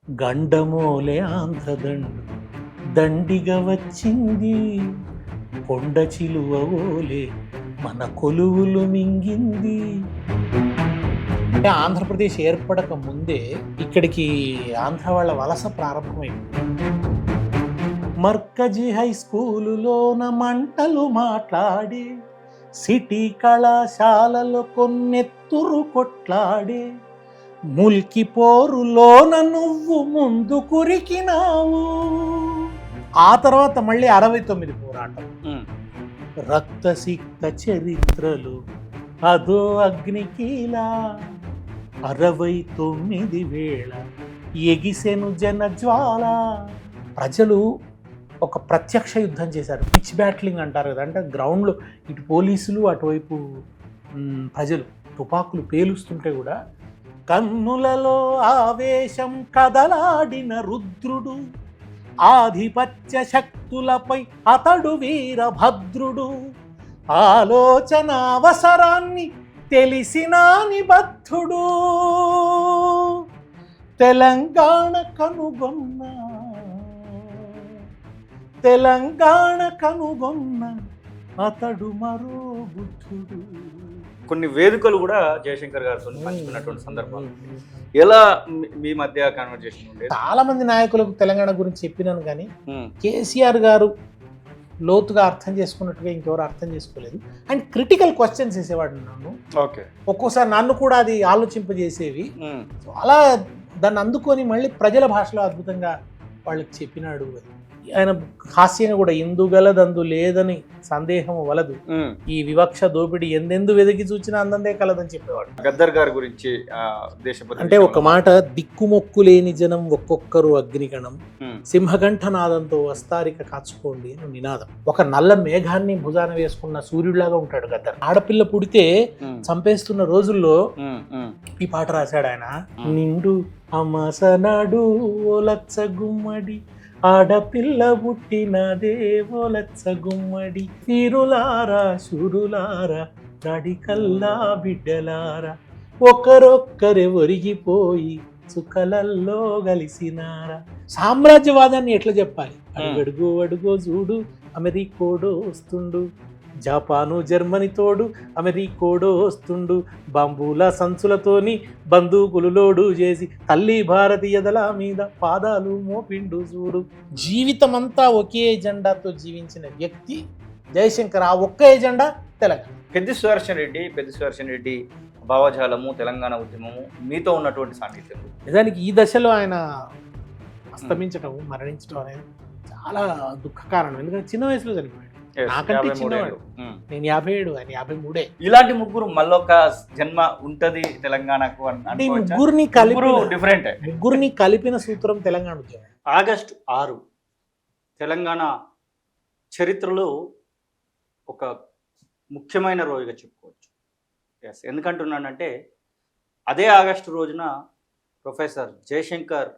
గండమోలే ఆంధ్రదండు దండిగా వచ్చింది, కొండ చిలువ ఓలే మన కొలువులు మింగింది. అంటే ఆంధ్రప్రదేశ్ ఏర్పడక ముందే ఇక్కడికి ఆంధ్ర వాళ్ళ వలస ప్రారంభమైంది. మర్కజీ హై స్కూలులోన మంటలు మాట్లాడి, సిటీ కళాశాలలో కొన్నెత్తురు కొట్లాడే, ముల్కి పోరులోన నువ్వు ముందు కురికినావు. ఆ తర్వాత మళ్ళీ 69 పోరాటం, రక్తసిక్త చరిత్రలు అదో అగ్నికీలా, 69 వేళ ఎగిసెను జనజ్వాల. ప్రజలు ఒక ప్రత్యక్ష యుద్ధం చేశారు, పిచ్ బ్యాట్లింగ్ అంటారు కదా, అంటే గ్రౌండ్లో ఇటు పోలీసులు అటువైపు ప్రజలు తుపాకులు పేలుస్తుంటే కూడా కన్నులలో ఆవేశం కదలాడిన రుద్రుడు, ఆధిపత్య శక్తులపై అతడు వీరభద్రుడు, ఆలోచన అవసరాన్ని తెలిసిన నిబద్ధుడు, తెలంగాణ కనుగొన్న అతడు మరో బుద్ధుడు. కొన్ని వేదికలు కూడా జయశంకర్ గారితో పంచుకున్నటువంటి సందర్భాలు ఎలా మీ మధ్య కన్వర్జేషన్ ఉండేది? చాలా మంది నాయకులకు తెలంగాణ గురించి చెప్పినాను, కానీ కేసీఆర్ గారు లోతుగా అర్థం చేసుకున్నట్టుగా ఇంకెవరు అర్థం చేసుకోలేదు. అండ్ క్రిటికల్ క్వశ్చన్స్ వేసేవాడు నన్ను. ఓకే, ఒక్కోసారి నన్ను కూడా అది ఆలోచింపజేసేవి. అలా దాన్ని అందుకొని మళ్ళీ ప్రజల భాషలో అద్భుతంగా వాళ్ళకి చెప్పినాడు. ఆయన హాస్యంగా కూడా ఇందుగలదందు లేదని సందేహం వలదు, ఈ వివక్ష దోపిడి ఎందెందు వెదికి చూచినా అందందే కలదని చెప్పేవాడు. గద్దర్ గారి గురించి అంటే ఒక మాట, దిక్కుమొక్కు లేని జనం ఒక్కొక్కరు అగ్నిగణం, సింహకంఠనాదంతో వస్తారిక కాచుకోండి అని నినాదం. ఒక నల్ల మేఘాన్ని భుజాన వేసుకున్న సూర్యుడిలాగా ఉంటాడు గద్దర్. ఆడపిల్ల పుడితే చంపేస్తున్న రోజుల్లో ఈ పాట రాశాడు ఆయన. నిండు అమ్మసనాడు ఓ లచ్చ గుమ్మడి, ఆడపిల్ల పుట్టినదే ఓ లచ్చ గుమ్మడి, తీరులారా శూరులారా తడికల్లా బిడ్డలారా, ఒకరొక్కరే ఒరిగిపోయి చుక్కలల్లో కలిసినారా. సామ్రాజ్యవాదాన్ని ఎట్లా చెప్పాలి? అడుగడుగో అడుగో చూడు అమెరికోడో వస్తుండు, జపాను జర్మనీ తోడు అమెరికోడో వస్తుండు, బాంబూల సంచులతోని బందూకులు లోడు చేసి తల్లి భారతీయదల మీద పాదాలు మోపిండు చూడు. జీవితం అంతా ఒకే ఎజెండాతో జీవించిన వ్యక్తి జయశంకర్. ఆ ఒక్క ఎజెండా తెలంగాణ. పెద్ది సుదర్శన్ రెడ్డి భావజాలము, తెలంగాణ ఉద్యమము మీతో ఉన్నటువంటి సాన్నిధ్యం. నిజానికి ఈ దశలో ఆయన అస్తమించడం, మరణించడం అనేది చాలా దుఃఖకారణం. ఎందుకంటే చిన్న వయసులో చనిపోయాడు. నాకంటే చిన్నవాడు. నేను 57, ఆయన 53. ఇలాంటి ముగ్గురు మళ్ళొక జన్మ ఉంటది తెలంగాణకు. ముగ్గురిని కలిపిన సూత్రం తెలంగాణ ఉద్యమం. ఆగస్టు 6 తెలంగాణ చరిత్రలో ఒక ముఖ్యమైన రోజుగా చెప్పుకోవచ్చు. ఎస్, ఎందుకంటున్నానంటే అదే ఆగస్టు రోజున ప్రొఫెసర్ జయశంకర్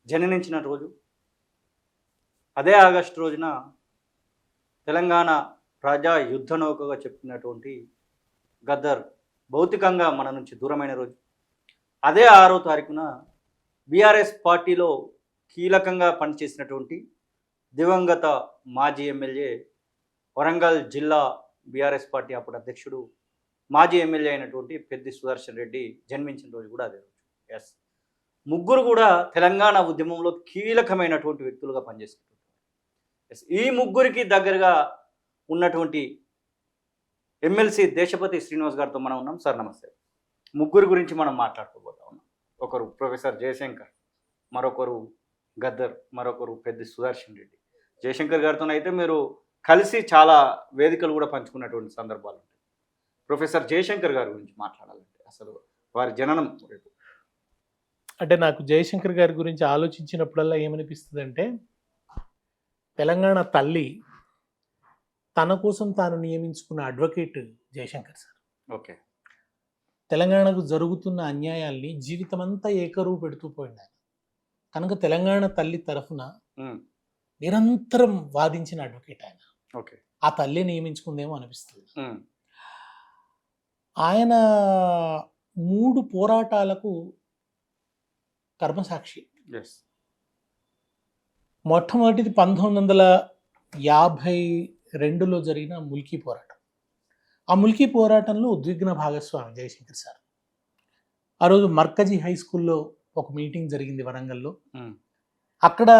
జననించిన రోజు. అదే ఆగస్టు రోజున తెలంగాణ ప్రజా యుద్ధ నౌకగా చెప్తున్నటువంటి గద్దర్ భౌతికంగా మన నుంచి దూరమైన రోజు. అదే 6వ తారీఖున బీఆర్ఎస్ పార్టీలో కీలకంగా పనిచేసినటువంటి దివంగత మాజీ ఎమ్మెల్యే, వరంగల్ జిల్లా బీఆర్ఎస్ పార్టీ అప్పుడు అధ్యక్షుడు, మాజీ ఎమ్మెల్యే అయినటువంటి పెద్ది సుదర్శన్ రెడ్డి జన్మించిన రోజు కూడా అదే రోజు. ఎస్, ముగ్గురు కూడా తెలంగాణ ఉద్యమంలో కీలకమైనటువంటి వ్యక్తులుగా పనిచేస్తున్నారు. ఈ ముగ్గురికి దగ్గరగా ఉన్నటువంటి ఎమ్మెల్సీ దేశపతి శ్రీనివాస్ గారితో మనం ఉన్నాం. సార్ నమస్తే. ముగ్గురు గురించి మనం మాట్లాడుకోబోతా ఉన్నాం. ఒకరు ప్రొఫెసర్ జయశంకర్, మరొకరు గద్దర్, మరొకరు పెద్ది సుదర్శన్ రెడ్డి. జయశంకర్ గారితో అయితే మీరు కలిసి చాలా వేదికలు కూడా పంచుకున్నటువంటి సందర్భాలు ఉంటాయి. ప్రొఫెసర్ జయశంకర్ గారి గురించి మాట్లాడాలంటే అసలు వారి జననం రేపు. అంటే నాకు జయశంకర్ గారి గురించి ఆలోచించినప్పుడల్లా ఏమనిపిస్తుంది అంటే, తెలంగాణ తల్లి తన కోసం తాను నియమించుకున్న అడ్వకేట్ జయశంకర్ సార్. ఓకే, తెలంగాణకు జరుగుతున్న అన్యాయాల్ని జీవితమంతా ఏకరువు పెడుతూ పోయింది ఆయన. కనుక తెలంగాణ తల్లి తరఫున నిరంతరం వాదించిన అడ్వకేట్ ఆయన. ఓకే, ఆ తల్లి నియమించుకుందేమో అనిపిస్తుంది. ఆయన 3 పోరాటాలకు కర్మసాక్షి. ఎస్. మొట్టమొదటిది 1952లో జరిగిన ముల్కీ పోరాటం. ఆ ముల్కీ పోరాటంలో ఉద్విగ్న భాగస్వామి జయశంకర్ సార్. ఆ రోజు మర్కజీ హై స్కూల్లో ఒక మీటింగ్ జరిగింది వరంగల్లో. అక్కడ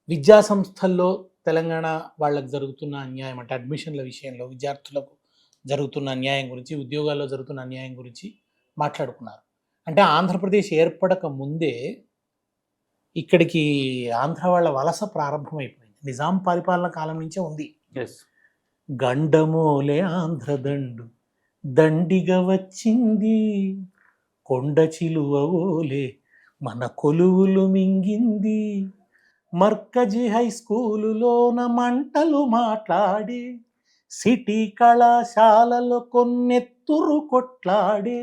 విద్యా సంస్థల్లో తెలంగాణ వాళ్ళకు జరుగుతున్న అన్యాయం, అంటే అడ్మిషన్ల విషయంలో విద్యార్థులకు జరుగుతున్న అన్యాయం గురించి, ఉద్యోగాల్లో జరుగుతున్న అన్యాయం గురించి మాట్లాడుకున్నారు. అంటే ఆంధ్రప్రదేశ్ ఏర్పడక ముందే ఇక్కడికి ఆంధ్ర వాళ్ళ వలస ప్రారంభమైపోయింది. నిజాం పరిపాలన కాలం నుంచే ఉంది. ఎస్. గండమోలే ఆంధ్రదండు దండిగా వచ్చింది, కొండ చిలువోలే మన కొలువులు మింగింది, మర్కజీ హై స్కూలులోన మంటలు మాట్లాడే, సిటీ కళాశాలలో కొన్నెత్తురు కొట్లాడే,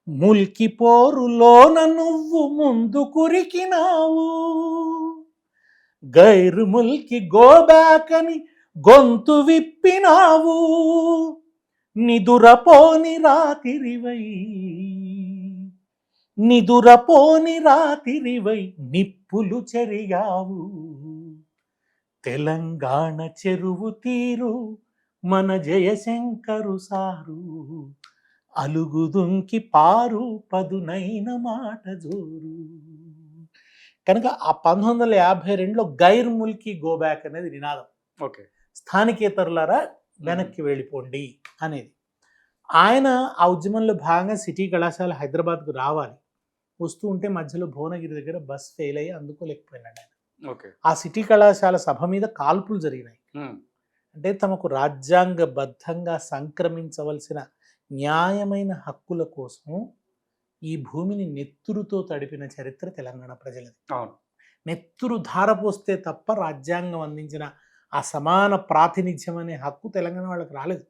ముల్కి పోరులోన నువ్వు ముందు కురికినావు, గైరు ముల్కి గోబ్యాక్ అని గొంతు విప్పినావు, నిదురపోని రాతిరివై నిప్పులు చెరిగావు, తెలంగాణ చెరువు తీరు మన జయశంకరు సారు, అలుగుదుంకి పారు పదునైన మాట జోరు. కనుక ఆ 1952లో గైర్ ముల్కీ గోబ్యాక్ అనేది నినాదం. ఓకే. స్థానికేతరులారా వెనక్కి వెళ్ళిపోండి అనేది. ఆయన ఆ ఉద్యమంలో భాగంగా సిటీ కళాశాల హైదరాబాద్కు రావాలి. వస్తూ ఉంటే మధ్యలో భువనగిరి దగ్గర బస్ ఫెయిల్ అయ్యి అందుకోలేకపోయినాడు ఆయన. ఓకే. ఆ సిటీ కళాశాల సభ మీద కాల్పులు జరిగినాయి. అంటే తమకు రాజ్యాంగబద్ధంగా సంక్రమించవలసిన న్యాయమైన హక్కుల కోసం ఈ భూమిని నెత్తురుతో తడిపిన చరిత్ర తెలంగాణ ప్రజలది. అవును. నెత్తురు ధారపోస్తే తప్ప రాజ్యాంగం అందించిన ఆ సమాన ప్రాతినిధ్యం అనే హక్కు తెలంగాణ వాళ్ళకి రాలేదు.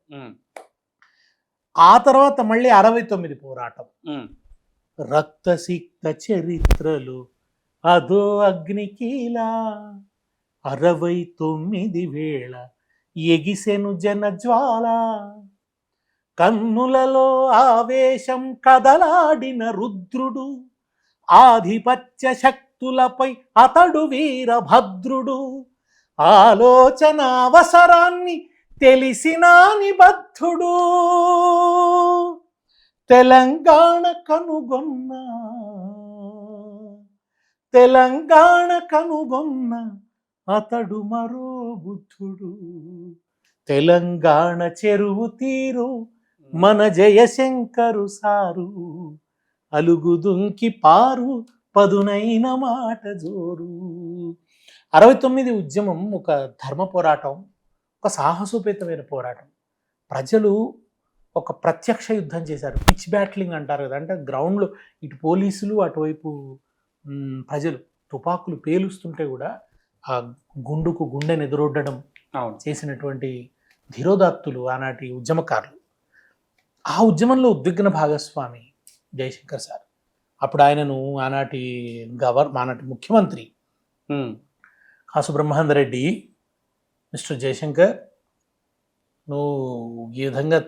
ఆ తర్వాత మళ్ళీ 69 పోరాటం, రక్తసిక్త చరిత్రలు అదో అగ్నికీలా, 69 వేళ ఎగిసెను జనజ్వాల, కన్నులలో ఆవేశం కదలాడిన రుద్రుడు, ఆధిపత్య శక్తులపై అతడు వీరభద్రుడు, ఆలోచన అవసరాన్ని తెలిసిన నిబద్ధుడు, తెలంగాణ కనుగొన్న అతడు మరో బుద్ధుడు, తెలంగాణ చెరువు తీరు మన జయశంకరు సారు, అలుగుదుంకి పారు పదునైన మాట జోరు. 69 ఉద్యమం ఒక ధర్మ పోరాటం, ఒక సాహసోపేతమైన పోరాటం. ప్రజలు ఒక ప్రత్యక్ష యుద్ధం చేశారు. పిచ్ బ్యాట్లింగ్ అంటారు కదా, అంటే గ్రౌండ్లో ఇటు పోలీసులు అటువైపు ప్రజలు తుపాకులు పేలుస్తుంటే కూడా ఆ గుండుకు గుండెను ఎదురొడ్డడం చేసినటువంటి ధీరోదాత్తులు ఆనాటి ఉద్యమకారులు. ఆ ఉద్యమంలో ఉద్విగ్న భాగస్వామి జయశంకర్ సార్. అప్పుడు ఆయనను ఆనాటి ముఖ్యమంత్రి కాసు బ్రహ్మానంద రెడ్డి, మిస్టర్ జయశంకర్, నువ్వు ఈ విధంగా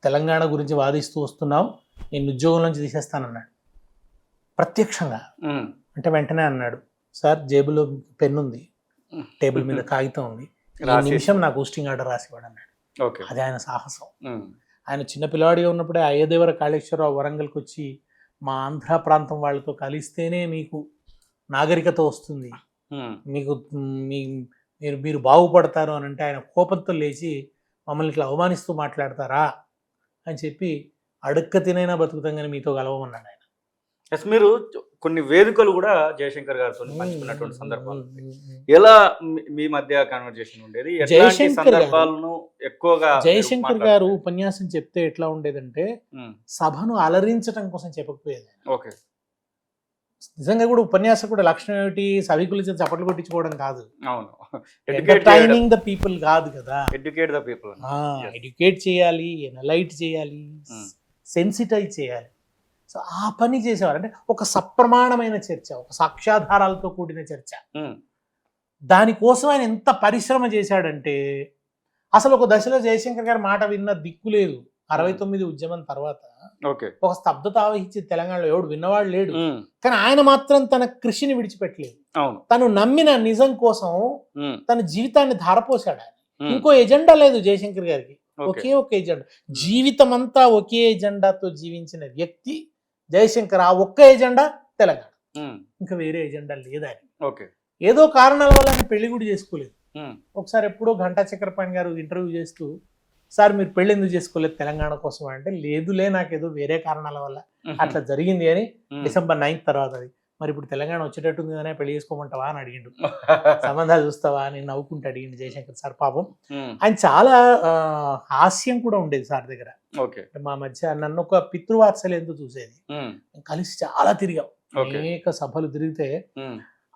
తెలంగాణ గురించి వాదిస్తూ వస్తున్నావు, నేను ఉద్యోగం నుంచి తీసేస్తానన్నాడు ప్రత్యక్షంగా. అంటే వెంటనే అన్నాడు, సార్ జేబులో పెన్ను ఉంది, టేబుల్ మీద కాగితం ఉంది, ఈ నిమిషం నాకు పోస్టింగ్ ఆర్డర్ రాసివాడు అన్నాడు. అది ఆయన సాహసం. ఆయన చిన్న పిల్లవాడిగా ఉన్నప్పుడే అయ్యదేవర కాళేశ్వరరావు వరంగల్కి వచ్చి మా ఆంధ్ర ప్రాంతం వాళ్ళతో కలిస్తేనే మీకు నాగరికత వస్తుంది, మీకు మీరు బాగుపడతారు అని అంటే ఆయన కోపంతో లేచి మమ్మల్ని ఇట్లా అవమానిస్తూ మాట్లాడతారా అని చెప్పి అడుక్క తినైనా బతుకుతాం కానీ మీతో కలవమన్నాడు ఆయన. ఎస్. మీరు కొన్ని వేదికలు కూడా జయశంకర్ గారితో పంచుకున్నటువంటి సందర్భాలు ఎలా మీ మధ్య కన్వర్జేషన్ ఉండేది? జయశంకర్ గారు ఉపన్యాసం చెప్తే ఎట్లా ఉండేదంటే సభను అలరించడం కోసం చెప్పకపోయేది. ఓకే. నిజంగా కూడా ఉపన్యాసం కూడా లక్షణం ఏమిటి, సభికులు చప్పట్లు కొట్టించుకోవడం కాదు, ఎంటర్టైనింగ్ ద పీపుల్ కాదు కదా, ఎడ్యుకేట్ ద పీపుల్, ఎడ్యుకేట్ చేయాలి, ఎనలైట్ చేయాలి, సెన్సిటైజ్ చేయాలి. సో ఆ పని చేసేవారు. అంటే ఒక సప్రమాణమైన చర్చ, ఒక సాక్ష్యాధారాలతో కూడిన చర్చ. దానికోసం ఆయన ఎంత పరిశ్రమ చేశాడంటే అసలు ఒక దశలో జయశంకర్ గారి మాట విన్న దిక్కు లేదు. 69 ఉద్యమం తర్వాత ఓకే. ఒక స్తబ్దత ఆవహించి తెలంగాణలో ఎవడు విన్నవాడు లేడు. కానీ ఆయన మాత్రం తన కృషిని విడిచిపెట్టలేదు. అవును. తను నమ్మిన నిజం కోసం తన జీవితాన్ని ధారపోసాడు. ఆయన ఇంకో ఎజెండా లేదు జయశంకర్ గారికి, ఒకే ఒక ఎజెండా. జీవితం అంతా ఒకే ఎజెండాతో జీవించిన వ్యక్తి జయశంకర్. ఆ ఒక్క ఎజెండా తెలంగాణ, ఇంకా వేరే ఎజెండా లేదా. ఏదో కారణాల వల్ల ఆయన పెళ్లి కూడా చేసుకోలేదు. ఒకసారి ఎప్పుడో ఘంటా చక్రపాణి గారు ఇంటర్వ్యూ చేస్తూ, సార్ మీరు పెళ్లి ఎందుకు చేసుకోలేదు తెలంగాణ కోసం అంటే, లేదులే నాకేదో వేరే కారణాల వల్ల అట్లా జరిగింది అని. December 9th తర్వాత అది మరి ఇప్పుడు తెలంగాణ వచ్చేటట్టుంది కదా, పెళ్లి చేసుకోమంటావా అని అడిగిండు. సంబంధాలు చూస్తావా అని నవ్వుకుంటూ అడిగిండు జయశంకర్ సార్. పాపం ఆయన చాలా హాస్యం కూడా ఉండేది సార్ దగ్గర. మా మధ్య నన్ను ఒక పితృవాత్సల్యంతో చూసేది. కలిసి చాలా తిరిగాం, అనేక సభలు తిరిగితే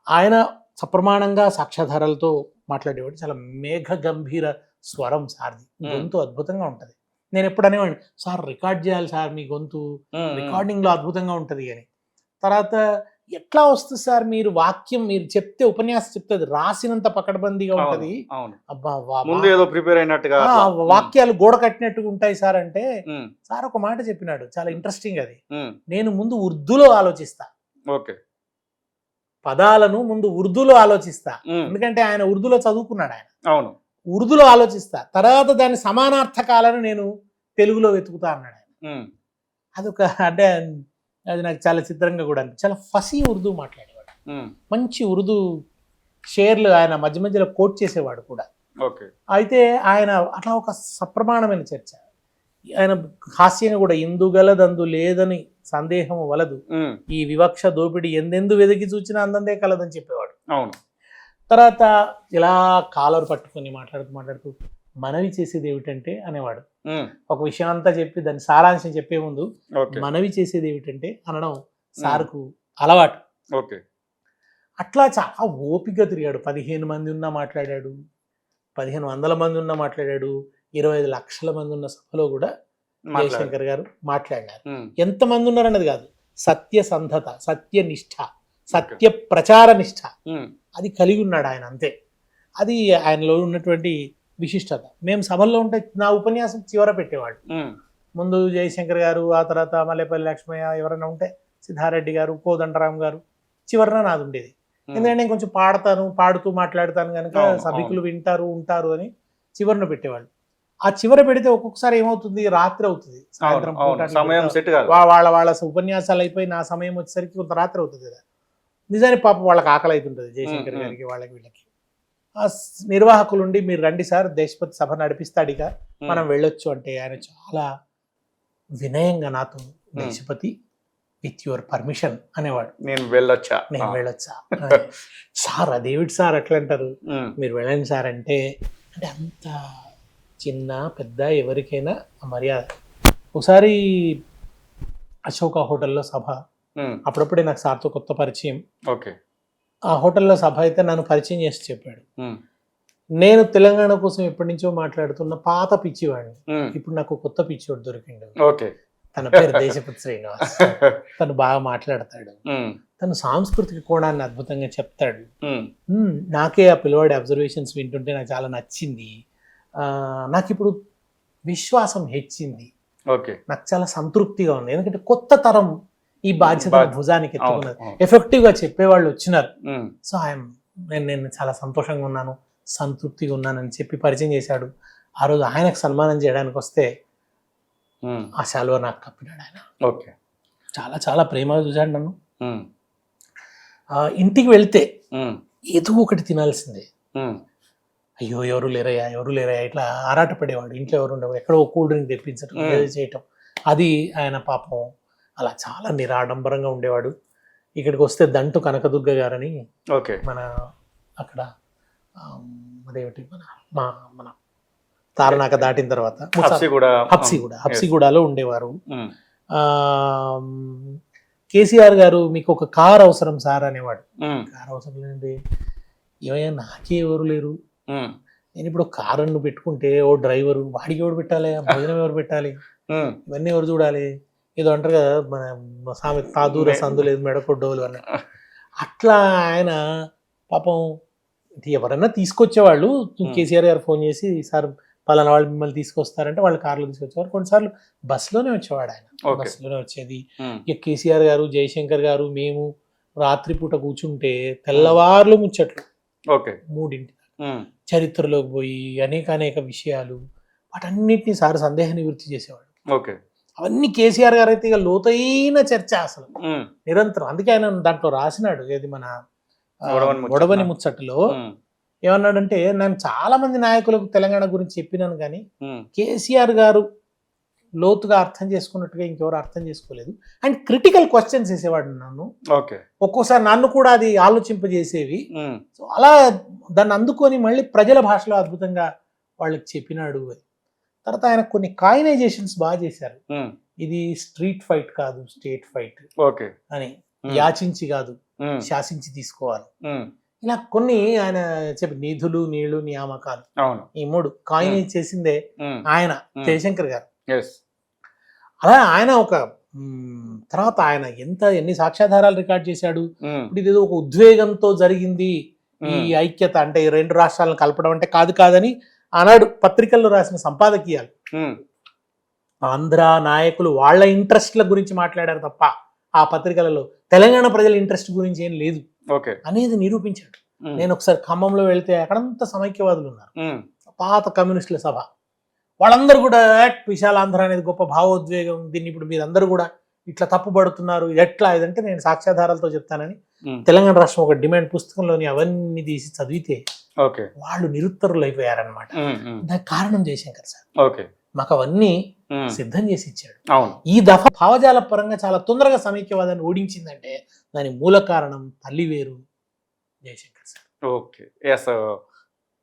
ఆయన సప్రమాణంగా సాక్ష్యాధారాలతో మాట్లాడేవాడు. చాలా మేఘ గంభీర స్వరం సార్ది, గొంతు అద్భుతంగా ఉంటది. నేను ఎప్పుడు అనేవాడిని, సార్ రికార్డ్ చేయాలి సార్, మీ గొంతు రికార్డింగ్ లో అద్భుతంగా ఉంటది అని. తర్వాత ఎట్లా వస్తుంది సార్ మీరు వాక్యం మీరు చెప్తే, ఉపన్యాసం చెప్తే అది రాసినంత పకడ్బందీగా ఉంటది, వాక్యాలు గోడ కట్టినట్టుగా ఉంటాయి సార్ అంటే, సార్ ఒక మాట చెప్పినాడు చాలా ఇంట్రెస్టింగ్. అది నేను ముందు ఉర్దూలో ఆలోచిస్తా, పదాలను ముందు ఉర్దూలో ఆలోచిస్తా, ఎందుకంటే ఆయన ఉర్దూలో చదువుకున్నాడు. ఆయన ఉర్దూలో ఆలోచిస్తా, తర్వాత దాని సమానార్థకాలను నేను తెలుగులో వెతుకుతా అన్నాడు ఆయన. అదొక అంటే అది నాకు చాలా చిత్రంగా కూడా అనిపించింది. చాలా ఫసీ ఉర్దూ మాట్లాడేవాడు, మంచి ఉర్దూ షేర్లు ఆయన మధ్య మధ్యలో కోట్ చేసేవాడు కూడా. అయితే ఆయన అట్లా ఒక సప్రమాణమైన చర్చ. ఆయన హాస్యంగా కూడా, ఇందుగలదందు లేదని సందేహం వలదు, ఈ వివక్ష దోపిడి ఎందెందు వెతికి చూచినా అందందే కలదని చెప్పేవాడు. తర్వాత ఇలా కాలర్ పట్టుకొని మాట్లాడుతూ మనవి చేసేది ఏమిటంటే అనేవాడు. ఒక విషయం అంతా చెప్పి దాని సారాంశం చెప్పే ముందు మనవి చేసేది ఏమిటంటే అనడం సార్కు అలవాటు. అట్లా చాలా ఓపిక తిరిగాడు. 15 మంది ఉన్నా మాట్లాడాడు, 1500 మంది ఉన్నా మాట్లాడాడు, 25 లక్షల మంది ఉన్న సభలో కూడా జయశంకర్ గారు మాట్లాడినారు. ఎంతమంది ఉన్నారన్నది కాదు, సత్యసంధత, సత్యనిష్ట, సత్య ప్రచార నిష్ట అది కలిగి ఉన్నాడు ఆయన, అంతే. అది ఆయనలో ఉన్నటువంటి విశిష్టత. మేము సభల్లో ఉంటే నా ఉపన్యాసం చివర పెట్టేవాడు. ముందు జయశంకర్ గారు, ఆ తర్వాత మల్లేపల్లి లక్ష్మయ్య, ఎవరైనా ఉంటే సిద్ధారెడ్డి గారు, కోదండరామ్ గారు, చివరన నాది ఉండేది. ఎందుకంటే నేను కొంచెం పాడుతూ మాట్లాడతాను కనుక సభికులు వింటారు ఉంటారు అని చివరన పెట్టేవాళ్ళు. ఆ చివర పెడితే ఒక్కొక్కసారి ఏమవుతుంది, రాత్రి అవుతుంది, సాయంత్రం వాళ్ళ ఉపన్యాసాలు అయిపోయి నా సమయం వచ్చేసరికి కొంత రాత్రి అవుతుంది కదా. నిజానికి పాప వాళ్ళకి ఆకలి అవుతుంటుంది జయశంకర్ గారికి, వాళ్ళకి వీళ్ళకి. ఆ నిర్వాహకులుండి మీరు రండి సార్, దేశపతి సభ నడిపిస్తాడు, ఇక మనం వెళ్ళొచ్చు అంటే ఆయన చాలా వినయంగా నాతో, దేశపతి విత్ యువర్ పర్మిషన్ అనేవాడు. నేను వెళ్ళొచ్చా సార్, అదేమిటి సార్ అట్లా అంటారు, మీరు వెళ్ళండి సార్ అంటే అంత చిన్న పెద్ద ఎవరికైనా మర్యాద. ఒకసారి అశోక హోటల్లో సభ, అప్పుడప్పుడే నాకు సార్తో కొత్త పరిచయం. ఆ హోటల్లో సభ అయితే నన్ను పరిచయం చేసి చెప్పాడు, నేను తెలంగాణ కోసం ఎప్పటి నుంచో మాట్లాడుతున్న పాత పిచ్చివాడిని, ఇప్పుడు నాకు కొత్త పిచ్చివాడు దొరికిండు. తన పేరు దేశపతి శ్రీనివాస్. తను బాగా మాట్లాడతాడు, తను సాంస్కృతిక కోణాన్ని అద్భుతంగా చెప్తాడు. నాకే ఆ పిల్లవాడి అబ్జర్వేషన్స్ వింటుంటే నాకు చాలా నచ్చింది. నాకు ఇప్పుడు విశ్వాసం హెచ్చింది, నాకు చాలా సంతృప్తిగా ఉంది. ఎందుకంటే కొత్త తరం ఈ బాధ్యత భుజానికి ఎత్తుకున్నది, ఎఫెక్టివ్ గా చెప్పేవాళ్ళు వచ్చినారు. సో నేను చాలా సంతోషంగా ఉన్నాను, సంతృప్తిగా ఉన్నానని చెప్పి పరిచయం చేశాడు. ఆ రోజు ఆయనకు సన్మానం చేయడానికి వస్తే ఆ శాలువా నాకు కప్పినాడు ఆయన. చాలా చాలా ప్రేమగా చూశాడు నన్ను. ఇంటికి వెళ్తే ఏదో ఒకటి తినాల్సిందే, అయ్యో ఎవరు లేరయ్యా ఇట్లా ఆరాటపడేవాడు. ఇంట్లో ఎవరు ఉండేవాడు, ఎక్కడో కూల్ డ్రింక్ తెప్పించడం చేయటం, అది ఆయన పాపం అలా చాలా నిరాడంబరంగా ఉండేవాడు. ఇక్కడికి వస్తే దంటు కనకదుర్గ గారని మన అక్కడ అదేమిటి మన తారనాక దాటిన తర్వాత హబ్సిగూడలో ఉండేవారు. కేసీఆర్ గారు మీకు ఒక కార్ అవసరం సార్ అనేవాడు. కార్ అవసరం లేదండి, ఏమయ్యా నాకే ఎవరు లేరు, నేను ఇప్పుడు కారు పెట్టుకుంటే ఓ డ్రైవరు, వాడికి ఎవరు పెట్టాలి, భోజనం ఎవరు పెట్టాలి, ఇవన్నీ ఎవరు చూడాలి, ఏదో అంటారు కదా మన సామెత, తాదూర సందు లేదు మెడకొడ్డోలు అని. అట్లా ఆయన పాపం ఎవరన్నా తీసుకొచ్చేవాళ్ళు. కేసీఆర్ గారు ఫోన్ చేసి, సార్ పలానా వాళ్ళు మిమ్మల్ని తీసుకొస్తారంటే వాళ్ళు కార్లో తీసుకొచ్చేవారు. కొన్నిసార్లు బస్సులోనే వచ్చేవాడు ఆయన. ఓకే. బస్సులోనే వచ్చేది. ఉమ్, ఇక కేసీఆర్ గారు, జయశంకర్ గారు, మేము రాత్రిపూట కూర్చుంటే తెల్లవార్లు ముచ్చట్లు ఓకే. 3 ఉమ్, చరిత్రలోకి పోయి అనేక విషయాలు వాటన్నిటిని సార్ సందేహ నివృత్తి చేసేవాడు. ఓకే. అవన్నీ కేసీఆర్ గారు అయితే ఇక లోతైన చర్చ అసలు ఉమ్, నిరంతరం. అందుకే ఆయన దాంట్లో రాసినాడు, ఏది మన ఒడవని ముచ్చట. ఒడవని ముచ్చటలో ఉమ్, ఏమన్నాడంటే, నేను చాలా మంది నాయకులకు తెలంగాణ గురించి చెప్పినాను కానీ ఉమ్, కేసీఆర్ గారు లోతుగా అర్థం చేసుకున్నట్టుగా ఇంకెవరు అర్థం చేసుకోలేదు. అండ్ క్రిటికల్ క్వశ్చన్స్ వేసేవాడు నన్ను. ఓకే. ఒక్కోసారి నన్ను కూడా అది ఆలోచింపజేసేవి. ఉమ్, సో అలా దాన్ని అందుకొని మళ్ళీ ప్రజల భాషలో అద్భుతంగా వాళ్ళకి చెప్పినాడు. తర్వాత ఆయన కొన్ని కాయినైజేషన్స్ బాగా చేశారు. ఉమ్, ఇది స్ట్రీట్ ఫైట్ కాదు, స్టేట్ ఫైట్ ఓకే. అని, ఉమ్, యాచించి కాదు ఉమ్, శాసించి తీసుకోవాలి, ఉమ్, ఇలా కొన్ని ఆయన చెప్పి నిధులు, నీళ్లు, నియామకాలు, అవును. ఈ 3 కాయినేజ్ చేసిందే ఉమ్, ఆయన, ఉమ్, జయశంకర్ గారు. yes. అలా ఆయన ఒక తర్వాత ఆయన ఎన్ని సాక్ష్యాధారాలు రికార్డ్ చేశాడు. ఉమ్, ఇప్పుడు ఇదేదో ఒక ఉద్వేగంతో జరిగింది ఈ ఉమ్, ఐక్యత, అంటే ఈ 2 రాష్ట్రాలను కలపడం అంటే కాదని ఆనాడు పత్రికల్లో రాసిన సంపాదకీయాలు. ఉమ్, ఆంధ్ర నాయకులు వాళ్ళ ఇంట్రెస్ట్ల గురించి మాట్లాడారు తప్ప ఆ పత్రికలలో తెలంగాణ ప్రజల ఇంట్రెస్ట్ గురించి ఏం లేదు ఓకే. అనేది నిరూపించాడు. ఉమ్, నేను ఒకసారి ఖమ్మంలో వెళ్తే అక్కడంతా సమైక్యవాదులు ఉన్నారు, ఉమ్, పాత కమ్యూనిస్టుల సభ. వాళ్ళందరూ కూడా విశాలాంధ్ర అనేది గొప్ప భావోద్వేగం, దీన్ని ఇప్పుడు మీరందరూ కూడా ఇట్లా తప్పుపడుతున్నారు, ఎట్లా ఇదంటే నేను సాక్ష్యాధారాలతో చెప్తానని ఉమ్, తెలంగాణ రాష్ట్రం ఒక డిమాండ్ పుస్తకంలోని అవన్నీ తీసి చదివితే ఓకే. వాళ్ళు నిరుత్తరులు అయిపోయారనమాట. ఉమ్, ఉమ్, దానికి కారణం జయశంకర్ సార్ ఓకే. మాకు అవన్నీ ఉమ్, సిద్ధం చేసి ఇచ్చాడు. అవును. ఈ దఫా భావజాల పరంగా చాలా తొందరగా సమైక్యవాదాన్ని ఓడించిందంటే దాని మూల కారణం తల్లివేరు జయశంకర్ సార్. ఓకే. ఎస్.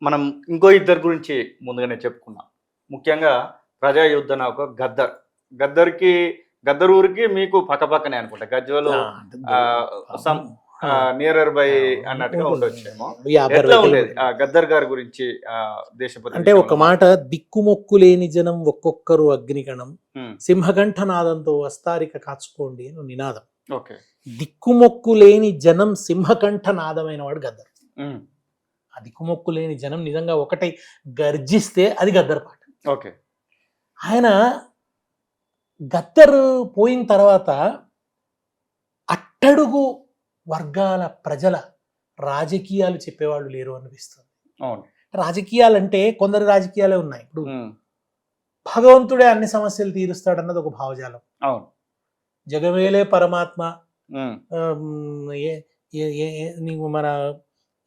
మనం ఇంకో ఇద్దరు గురించి ముందుగానే చెప్పుకున్నాం. ముఖ్యంగా ప్రజాయుద్ధన ఒక గద్దర్ ఊరికి మీకు పక్కపక్కనే అనుకుంటా, గజ్వలు నియరర్ బై అన్నట్టుగా ఉండొచ్చేమో. ఎట్లా ఉండేది గద్దర్ గారి గురించి దేశపతి? అంటే ఒక మాట, దిక్కుమొక్కు లేని జనం ఒక్కొక్కరు అగ్నికణం, సింహకంఠ నాదంతో వస్తారిక కాచుకోండి అని నినాదం. ఓకే. దిక్కుమొక్కు లేని జనం సింహకంఠ నాదమైన వాడు గద్దర్. ఆ దిక్కుమొక్కు లేని జనం నిజంగా ఒకటై గర్జిస్తే అది గద్దర్ పాట. ఓకే. ఆయన గద్దర్ పోయిన తర్వాత అట్టడుగు వర్గాల ప్రజల రాజకీయాలు చెప్పేవాళ్ళు లేరు అనిపిస్తుంది. అవును. రాజకీయాలంటే కొందరు రాజకీయాలే ఉన్నాయి. ఇప్పుడు భగవంతుడే అన్ని సమస్యలు తీరుస్తాడన్నది ఒక భావజాలం. అవును. జగమేలే పరమాత్మ, నీవు మన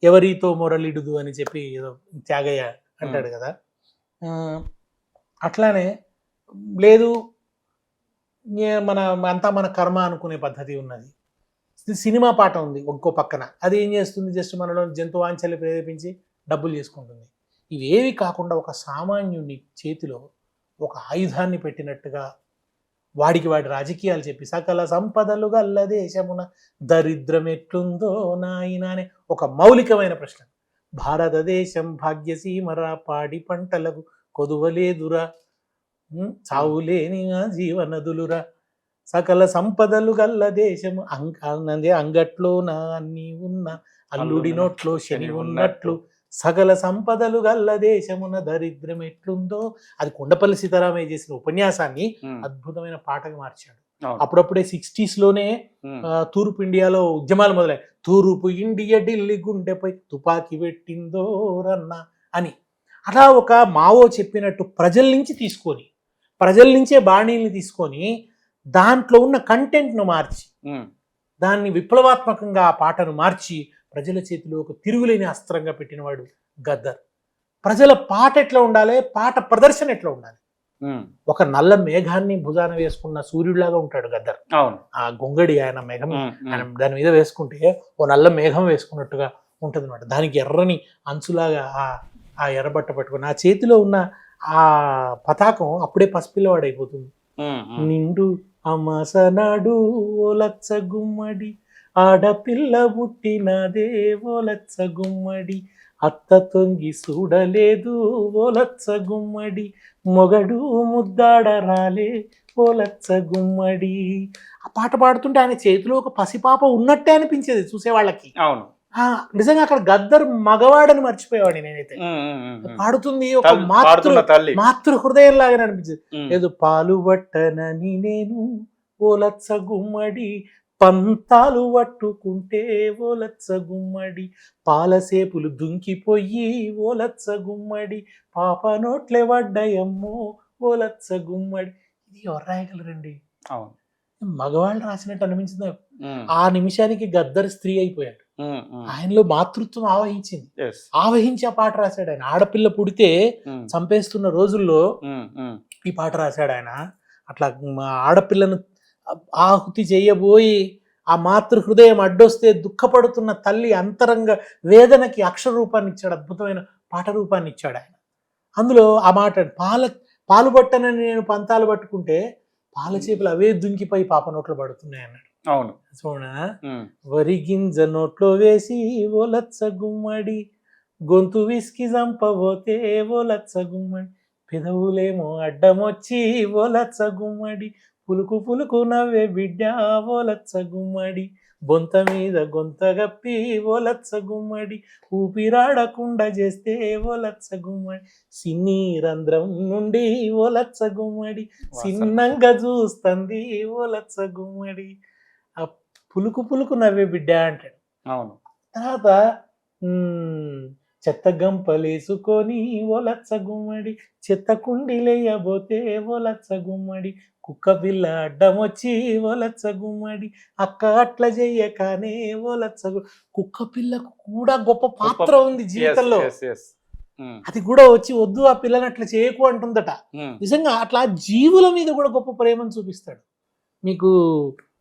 ఎవరితో మొరలిడుదు అని చెప్పి ఏదో త్యాగయ్య అంటాడు కదా. అట్లానే లేదు, అంతా మన కర్మ అనుకునే పద్ధతి ఉన్నది. సినిమా పాట ఉంది ఇంకో పక్కన, అది ఏం చేస్తుంది, జస్ట్ మనలో జంతువాంఛలు ప్రేరేపించి డబ్బులు చేసుకుంటుంది. ఇవేవి కాకుండా ఒక సామాన్యుని చేతిలో ఒక ఆయుధాన్ని పెట్టినట్టుగా వాడి రాజకీయాలు చెప్పి సకల సంపదలు గల్ల దేశమున దరిద్రం ఎట్లుందో నాయన అనే ఒక మౌలికమైన ప్రశ్న. భారతదేశం భాగ్యసీమరా, పాడి పంటలకు కొదువలేదురా, చావులేని జీవనదులురా, సకల సంపదలు గల్ల దేశము అంగట్లో నా అన్ని ఉన్న, అల్లుడి నోట్లో శని ఉన్నట్లు, సకల సంపదలు గల్ల దేశమున దరిద్రం ఎట్లుందో. అది కొండపల్లి సీతారామయ్య చేసిన ఉపన్యాసాన్ని అద్భుతమైన పాటగా మార్చాడు. అప్పుడప్పుడే 60s లోనే తూర్పు ఇండియాలో ఉద్యమాలు మొదలై, తూర్పు ఇండియా ఢిల్లీ గుండెపై తుపాకీ పెట్టిందో రన్నా అని. అలా ఒక మావో చెప్పినట్టు ప్రజల నుంచి తీసుకొని, ప్రజల నుంచే బాణీల్ని తీసుకొని దాంట్లో ఉన్న కంటెంట్ను మార్చి, దాన్ని విప్లవాత్మకంగా ఆ పాటను మార్చి ప్రజల చేతిలో ఒక తిరుగులేని అస్త్రంగా పెట్టినవాడు గద్దర్. ప్రజల పాట ఎట్లా ఉండాలి, పాట ప్రదర్శన ఎట్లా ఉండాలి. ఒక నల్ల మేఘాన్ని భుజాన వేసుకున్న సూర్యుడిలాగా ఉంటాడు గద్దర్. ఆ గొంగడి ఆయన మేఘం ఆయన దాని మీద వేసుకుంటే ఓ నల్ల మేఘం వేసుకున్నట్టుగా ఉంటుంది అనమాట. దానికి ఎర్రని అంచులాగా ఆ ఎర్రబట్ట పట్టుకుని ఆ చేతిలో ఉన్న ఆ పతాకం అప్పుడే పసిపిల్లవాడైపోతుంది. నిండు అమాసనాడు ఓ లచ్చ గుమ్మడి, ఆడపిల్ల పుట్టినదే ఓ లచ్చ గుమ్మడి, అత్త తొంగి చూడలేదు ఓ లచ్చ గుమ్మడి, మొగడు ముద్దాడ రాలే ఓ లచ్చ గుమ్మడి. ఆ పాట పాడుతుంటే ఆయన చేతిలో ఒక పసిపాప ఉన్నట్టే అనిపించేది చూసేవాళ్ళకి. అవును. నిజంగా అక్కడ గద్దర్ మగవాడని మర్చిపోయేవాడిని నేనైతే. పాడుతుంది ఒక పాడుతున్న తల్లి మాతృ హృదయం లాగానే అనిపించింది. ఉమ్, ఏదో పాలు పట్టనని నేను ఓలచ్చ గుమ్మడి, పంతాలు పట్టుకుంటే ఓలచ్చ గుమ్మడి, పాలసేపులు దుంకిపోయి ఓలచ్చ గుమ్మడి, పాప నోట్లే పడ్డాయమ్మో ఓలచ్చ గుమ్మడి. ఇది ఎవరు రాయగలరండి? అవును. మగవాళ్ళు రాసినట్టు అనిపించింది నాకు. ఉమ్, ఆ నిమిషానికి గద్దర్ స్త్రీ అయిపోయాడు. ఉమ్, ఉమ్, ఆయనలో మాతృత్వం ఆవహించింది. yes, ఆవహించి ఆ పాట రాశాడు ఆయన. ఆడపిల్ల పుడితే ఉమ్, చంపేస్తున్న రోజుల్లో ఉమ్, ఉమ్, ఈ పాట రాశాడు ఆయన. అట్లా మా ఆడపిల్లను ఆహుతి చేయబోయి ఆ మాతృ హృదయం అడ్డొస్తే దుఃఖపడుతున్న తల్లి అంతరంగ వేదనకి అక్షర రూపాన్ని ఇచ్చాడు, అద్భుతమైన పాట రూపాన్ని ఇచ్చాడు ఆయన. అందులో ఆ మాట పాలు పట్టనని నేను పంతాలు పట్టుకుంటే పాల చేపలు అవే దుంకిపోయి పాప నోట్లో పడుతున్నాయి అన్నాడు. అవును. చూడ ఉమ్, వరి గింజ నోట్లో వేసి ఓలచ్చ గుమ్మడి, గొంతు విసికి చంపబోతే ఓలచ్చ గుమ్మడి, పెదవులేమో అడ్డమొచ్చి ఓలచ్చ గుమ్మడి, పులుకు పులుకు నవ్వే బిడ్డ ఓలచ్చ గుమ్మడి, బొంత మీద గొంత గప్పి ఓలచ్చ గుమ్మడి, ఊపిరాడకుండా చేస్తే ఓలచ్చ గుమ్మడి, సిన్ని రంధ్రం నుండి ఓలచ్చ గుమ్మడి, సిన్నంగా చూస్తుంది ఓలచ్చ గుమ్మడి. ఆ పులుకు పులుకు నవ్వే బిడ్డ అంటాడు. అవును. తర్వాత చెత్త గంపలేసుకొని ఓలచ్చ గుమ్మడి, చెత్త కుండీలేయబోతే ఓలచ్చ గుమ్మడి, కుక్క పిల్ల అడ్డం వచ్చి ఓలచ్చ గుమ్మడి, అక్క అట్లా చెయ్యకానే ఓలచ్చ కుక్క పిల్లకు కూడా గొప్ప పాత్ర ఉంది జీవితంలో. yes, yes, ఉమ్, అది కూడా వచ్చి వద్దు ఆ పిల్లని అట్లా చేయకు అంటుందట. ఉమ్, నిజంగా అట్లా జీవుల మీద కూడా గొప్ప ప్రేమను చూపిస్తాడు. మీకు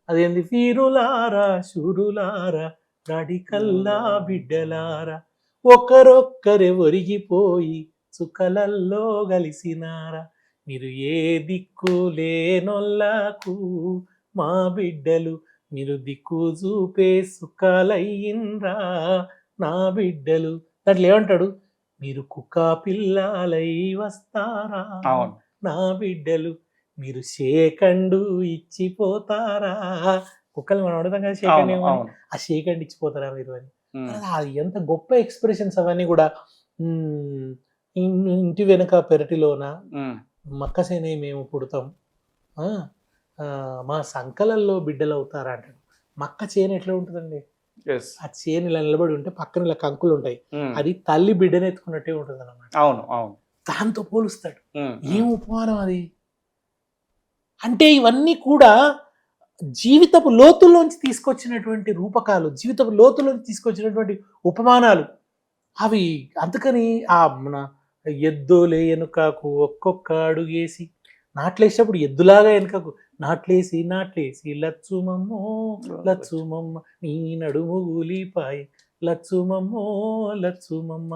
అదేంది, వీరులారా శూరులారా నడికల్లా బిడ్డలారా, ఒకరొక్కరే ఒరిగిపోయి చుక్కలల్లో కలిసినారా, మీరు ఏ దిక్కు లేనొల్లకు మా బిడ్డలు, మీరు దిక్కు చూపే సుఖాలయ్యిండ్రా నా బిడ్డలు. దాంట్లో ఏమంటాడు, మీరు కుక్క పిల్లలై వస్తారా అవును. నా బిడ్డలు, మీరు షేకండు ఇచ్చిపోతారా. కుక్కలు మనం అడుగుతాం కదా షేకండ్ అవును. ఏమని, అవును. ఆ షేకండ్ ఇచ్చిపోతారా మీరు అని. ఉమ్, అది ఎంత గొప్ప ఎక్స్ప్రెషన్స్ అవన్నీ కూడా. ఇంటి వెనుక పెరటిలోన ఉమ్, మక్కసేనే మేము పుడతాం, ఆ, మా సంకలల్లో బిడ్డలు అవుతారా అంటాడు. మక్క చేను ఎట్లా ఉంటుందండి? yes, ఆ చేను ఇలా నిలబడి ఉంటే పక్కన ఇలా కంకులు ఉంటాయి, ఉమ్, అది తల్లి బిడ్డను ఎత్తుకున్నట్టే ఉంటుంది అన్నమాట. అవును. అవును. దాంతో పోలుస్తాడు. ఉమ్, ఏం ఉపమానం అది అంటే! ఇవన్నీ కూడా జీవితపు లోతుల్లోంచి తీసుకొచ్చినటువంటి రూపకాలు, జీవితపు లోతుల్లోంచి తీసుకొచ్చినటువంటి ఉపమానాలు అవి. అందుకని ఆ మన ఎద్దోలే వెనుకకు ఒక్కొక్క అడుగేసి, నాట్లేసేటప్పుడు ఎద్దులాగా వెనుకకు నాట్లేసి నాట్లేసి లచ్చుమమ్మో లచ్చుమమ్మ, నీ నడుము గూలిపాయ్ లచ్చుమమ్మో లచ్చుమమ్మ.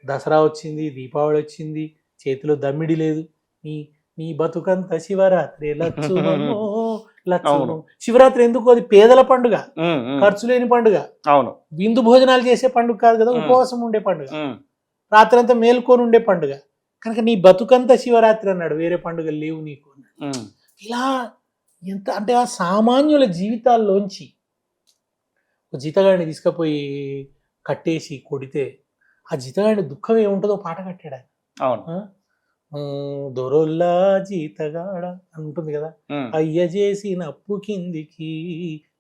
దసరా వచ్చింది, దీపావళి వచ్చింది, చేతిలో దమ్మిడి లేదు, నీ నీ బతుకంత శివరాత్రి లచ్చుమమ్మో లచ్చుమమ్మ. శివరాత్రి ఎందుకు? అది పేదల పండుగ, ఉమ్, ఉమ్, ఖర్చు లేని పండుగ, అవును. విందు భోజనాలు చేసే పండుగ కాదు కదా, ఉపవాసం ఉండే పండుగ, ఉమ్, రాత్రంతా మేల్కొని ఉండే పండుగ. కనుక నీ బతుకంతా శివరాత్రి అన్నాడు, వేరే పండుగ లేవు నీకు. ఉమ్, ఇలా ఎంత అంటే ఆ సామాన్యుల జీవితాల్లోంచి ఒక జీతగాడిని తీసుకుపోయి కట్టేసి కొడితే ఆ జీతగాడి దుఃఖం ఏముంటుందో పాట కట్టాడు ఆయన. అవును. దొరొల్లా జీతగాడ అని ఉంటుంది కదా, ఉమ్, అయ్య చేసిన అప్పు కిందికి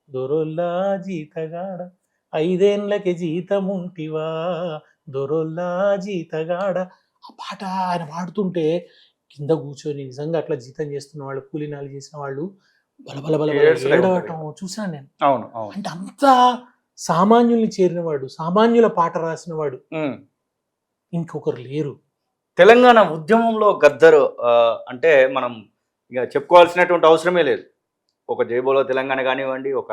దొరొల్లా జీతగాడ, 5 ఏళ్ళకి జీతం ఉంటివా దొరొల్లా జీతగాడ. ఆ పాట ఆయన పాడుతుంటే కింద కూర్చొని నిజంగా అట్లా జీతం చేస్తున్న వాళ్ళు, కూలీనాలు చేసిన వాళ్ళు బలబల బల ఏడవటం చూసాను నేను. అవును. అవును. అంటే అంత సామాన్యుల్ని చేరినవాడు, సామాన్యుల పాట రాసినవాడు ఉమ్. ఇంకొకరు లేరు. తెలంగాణ ఉద్యమంలో గద్దరు అంటే మనం ఇక చెప్పుకోవాల్సినటువంటి అవసరమే లేదు. ఒక జైబోలో తెలంగాణ కానివ్వండి, ఒక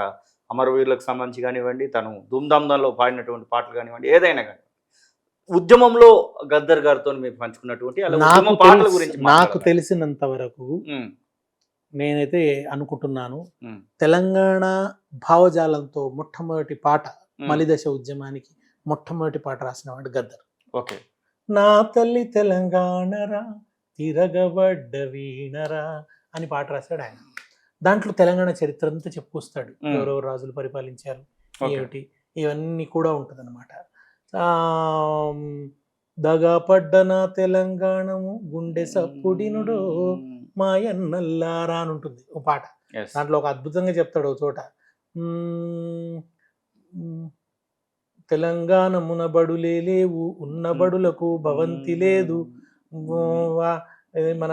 అమరవీరులకు సంబంధించి కానివ్వండి, తను ధూమ్ధామ్దాన్లో పాడినటువంటి పాటలు కానివ్వండి, ఏదైనా కానీ ఉద్యమంలో గద్దర్ గారితో మీరు పంచుకున్నటువంటి అలా ఉద్యమ పాటల గురించి నాకు తెలిసినంత వరకు ఉమ్, నేనైతే అనుకుంటున్నాను, ఉమ్, తెలంగాణ భావజాలంతో మొట్టమొదటి పాట, ఉమ్, మలిదశ ఉద్యమానికి మొట్టమొదటి పాట రాసినవాడు గద్దర్. ఓకే. నా తల్లి తెలంగాణరా తిరగబడ్డ వీణరా అని పాట రాశాడు ఆయన. దాంట్లో తెలంగాణ చరిత్ర అంతా చెప్పుకొస్తాడు, ఎవరెవరు రాజులు పరిపాలించారు, Okay. ఏమిటి ఇవన్నీ కూడా ఉంటుందన్నమాట. దగా పడ్డన తెలంగాణము గుండె సప్పుడినుడో మాయన్నల్లారా అని ఉంటుంది ఒక పాట. Yes. దాంట్లో ఒక అద్భుతంగా చెప్తాడు ఒక చోట, తెలంగాణమున బడులే లేవు, ఉన్న బడులకు భవంతి లేదు, మన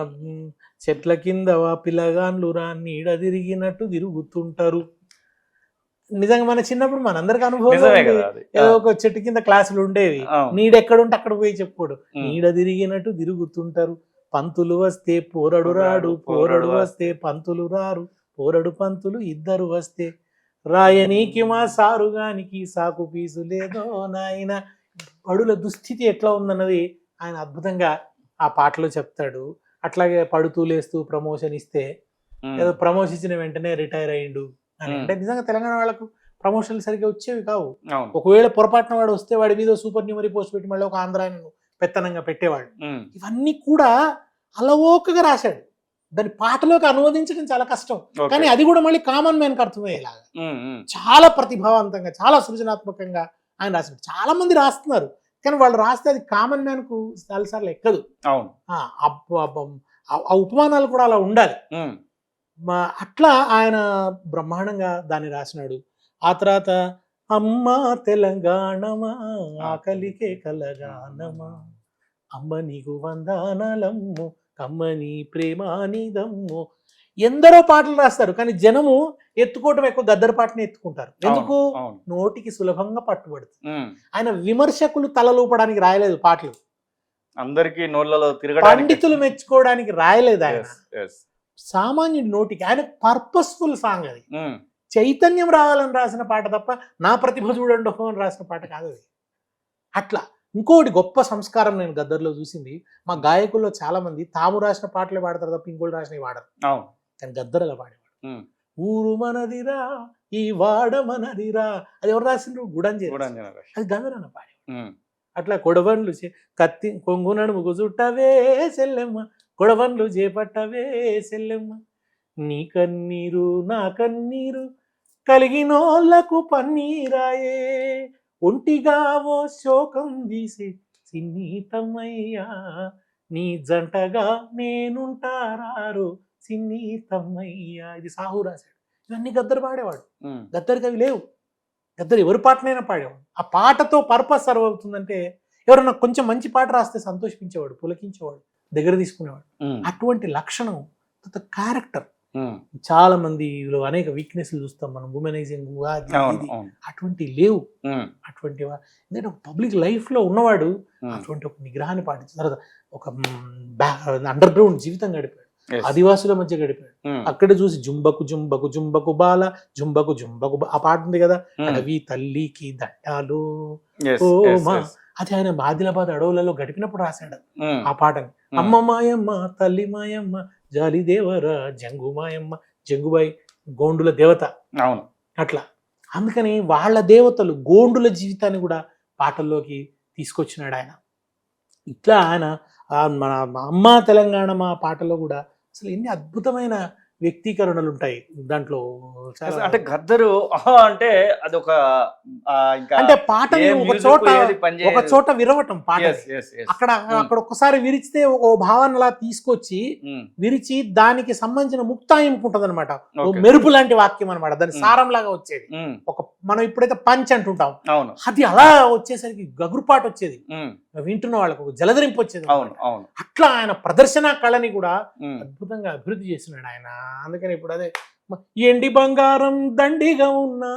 చెట్ల కింద పిల్లగాన్లు రా నీడ తిరిగినట్టు తిరుగుతుంటారు. నిజంగా మన చిన్నప్పుడు మనందరికి అనుభవం నిజమే కదా అది. ఏదో ఒక చెట్టు కింద క్లాసులు ఉండేవి, అవును. నీడెక్కడుంటే అక్కడ పోయి చెప్పుకోడు, ఉమ్. నీడ తిరిగినట్టు తిరుగుతుంటారు, పంతులు వస్తే పోరడు రాడు, పోరడు వస్తే పంతులు రారు, పోరడు పంతులు ఇద్దరు వస్తే రాయనీకి మా సారుగానికి సాకు పీసు లేదో నాయన. బడుల దుస్థితి ఎట్లా ఉందన్నది ఆయన అద్భుతంగా ఆ పాటలో చెప్తాడు. అట్లాగే పడుతూ లేస్తూ ప్రమోషన్ ఇస్తే ఏదో ప్రమోషన్ ఇచ్చిన వెంటనే రిటైర్ అయ్యిండు అని. అంటే నిజంగా తెలంగాణ వాళ్ళకు ప్రమోషన్లు సరిగ్గా వచ్చేవి కావు. అవును. ఒకవేళ పొరపాటున వాడు వస్తే వాడి మీద సూపర్ న్యూమరీ పోస్ట్ పెట్టి మళ్ళీ ఒక ఆంధ్రాయను పెత్తనంగా పెట్టేవాడు. ఇవన్నీ కూడా అలవోకగా రాశాడు. దాని పాటలోకి అనువదించడం చాలా కష్టం, కానీ అది కూడా మళ్ళీ కామన్ మ్యాన్కి అర్థమయ్యేలాగా చాలా ప్రతిభావంతంగా, చాలా సృజనాత్మకంగా ఆయన రాశాడు. చాలా మంది రాస్తున్నారు, కానీ వాళ్ళు రాస్తే అది కామన్ మ్యాన్కు చాలాసార్లు ఎక్కదు. అవును. ఆ ఉపమానాలు కూడా అలా ఉండాలి. అట్లా ఆయన బ్రహ్మాండంగా దాన్ని రాసినాడు. ఆ తర్వాత అమ్మ తెలంగాణమా ఆకలికే కలగానమా, అమ్మ నీకు వందనాలమ్ము కమ్మని ప్రేమానిదమ్ము. ఎందరో పాటలు రాస్తారు, కానీ జనము ఎత్తుకోవటం ఎక్కువ గద్దర్ పాటని ఎత్తుకుంటారు. ఎందుకు? నోటికి సులభంగా పట్టుబడుతుంది. ఆయన విమర్శకులు తలలూపడానికి రాయలేదు పాటలు, అందరికి నోళ్ళలో తిరగడానికి, పండితులు మెచ్చుకోవడానికి రాయలేదు ఆయన. సామాన్యుడి నోటికి, ఆయన పర్పస్ఫుల్ సాంగ్ అది. చైతన్యం రావాలని రాసిన పాట తప్ప నా ప్రతిభ చూడండి అని రాసిన పాట కాదు అది. అట్లా ఇంకోటి గొప్ప సంస్కారం నేను గద్దర్లో చూసింది, మా గాయకుల్లో చాలా మంది తాము రాసిన పాటలే పాడతారు తప్ప ఇంకోటి రాసినవి వాడరు. కానీ గద్దర్ అలా పాడేవాడు. ఊరు మనదిరా ఈ వాడ మనదిరా, అది ఎవరు రాసిండ్రు? గుడంజేరి. అది గద్దర్ అన్న పాడేవాడు. అట్లా కొడవన్లు కత్తి కొంగు నడుము గుజుట్టవే సెల్లెమ్మ, కొడవన్లు చేపట్టవే సెల్లెమ్మ, నీ కన్నీరు నా కన్నీరు కలిగినోళ్లకు పన్నీరాయే, ఒంటిగా ఓ శోకం తీసే సిన్నీతమ్మయ్యా, నీ జంటగా నేనుంటారారో సిన్నీతమ్మయ్యా. ఇది సాహు రాశాడు. ఇవన్నీ గద్దర్ పాడేవాడు. గద్దరికి అవి లేవు. గద్దరు ఎవరి పాటనైనా పాడేవాడు. ఆ పాటతో పర్పస్ సర్వ్ అవుతుందంటే ఎవరన్నా కొంచెం మంచి పాట రాస్తే సంతోషించేవాడు, పులకించేవాడు, దగ్గర తీసుకునేవాడు. అటువంటి లక్షణం, క్యారెక్టర్. చాలా మందిలో అనేక వీక్నెస్లు చూస్తాం మనం, ఉమెనైజింగ్, అటువంటి లేవు. అటువంటి ఎందుకంటే పబ్లిక్ లైఫ్ లో ఉన్నవాడు అటువంటి ఒక నిగ్రహాన్ని పాటించిన తర్వాత ఒక అండర్ గ్రౌండ్ జీవితం గడిపాడు, ఆదివాసుల మధ్య గడిపాడు. అక్కడ చూసి జుంబకు జుంబకు జుంబకు బాల జుంబకు జుంబకు ఆ పాట ఉంది కదా, అడవి తల్లికి దట్టాలు ఓమా, అది ఆయన ఆదిలాబాద్ అడవులలో గడిపినప్పుడు రాశాడు ఆ పాటని. అమ్మ మాయమ్మ తల్లి మాయమ్మ జాలి దేవరా జంగు మాయమ్మ, జంగుబాయి గోండుల దేవత. అవును. అట్లా అందుకని వాళ్ళ దేవతలు గోండుల జీవితాన్ని కూడా పాటల్లోకి తీసుకొచ్చినాడు ఆయన. ఇట్లా ఆయన మన అమ్మ తెలంగాణ మా పాటలో కూడా అసలు ఎన్ని అద్భుతమైన వ్యక్తీకరణలు ఉంటాయి దాంట్లో. అంటే గద్దరు అంటే అదొక అంటే పాటని ఒక చోట విరవటం పాట, అక్కడ ఒక్కసారి విరిచితే ఒక భావనలా తీసుకొచ్చి విరిచి దానికి సంబంధించిన ముక్తాయింపు ఉంటుంది అనమాట, మెరుపు లాంటి వాక్యం అనమాట, దాని సారం లాగా వచ్చేది. ఒక మనం ఇప్పుడైతే పంచ్ అంటుంటాం, అది అలా వచ్చేసరికి గగురుపాటు వచ్చేది, వింటున్న వాళ్ళకు ఒక జలధరింపు వచ్చేది. అట్లా ఆయన ప్రదర్శన కళని కూడా అద్భుతంగా అభివృద్ధి చేసినాడు ఆయన. అందుకని ఇప్పుడు అదే ఎండి బంగారం దండిగా ఉన్నా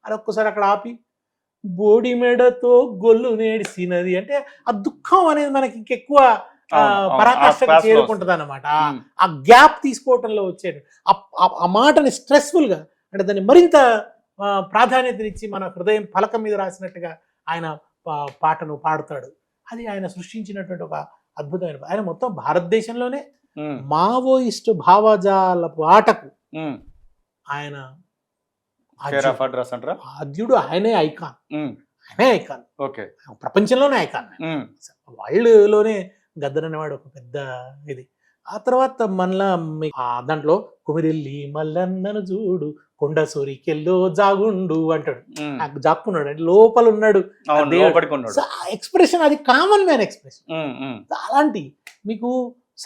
అని ఒక్కసారి అక్కడ ఆపి బోడి మెడతో గొల్లు నేడిసినది అంటే ఆ దుఃఖం అనేది మనకి ఇంకెక్కువ పరాకాష్ఠకు చేరుకుంటుంది అనమాట. ఆ గ్యాప్ తీసుకోవటంలో వచ్చేది ఆ మాటని స్ట్రెస్ఫుల్ గా, అంటే దాన్ని మరింత ప్రాధాన్యతనిచ్చి మన హృదయం పలకం మీద రాసినట్టుగా ఆయన పాటను పాడుతాడు. అది ఆయన సృష్టించినటువంటి ఒక అద్భుతమైన, ఆయన మొత్తం భారతదేశంలోనే మావోయిస్ట్ భావజాల పాటకు ఆయన ఆద్యుడు, ఆయనే ఐకాన్, ఆయనే ఐకాన్, ప్రపంచంలోనే ఐకాన్. వరల్డ్ లోనే గద్దర్ అనేవాడు ఒక పెద్ద ఇది. ఆ తర్వాత మళ్ళా దాంట్లో కుమిరెల్లి మల్లన్నను చూడు కొండ సోరికెల్లో జాగుండు అంటాడు. నాకు జాక్కున్నాడు అంటే లోపల ఉన్నాడు ఎక్స్ప్రెషన్, అది కామన్ మ్యాన్ ఎక్స్ప్రెషన్. అలాంటి మీకు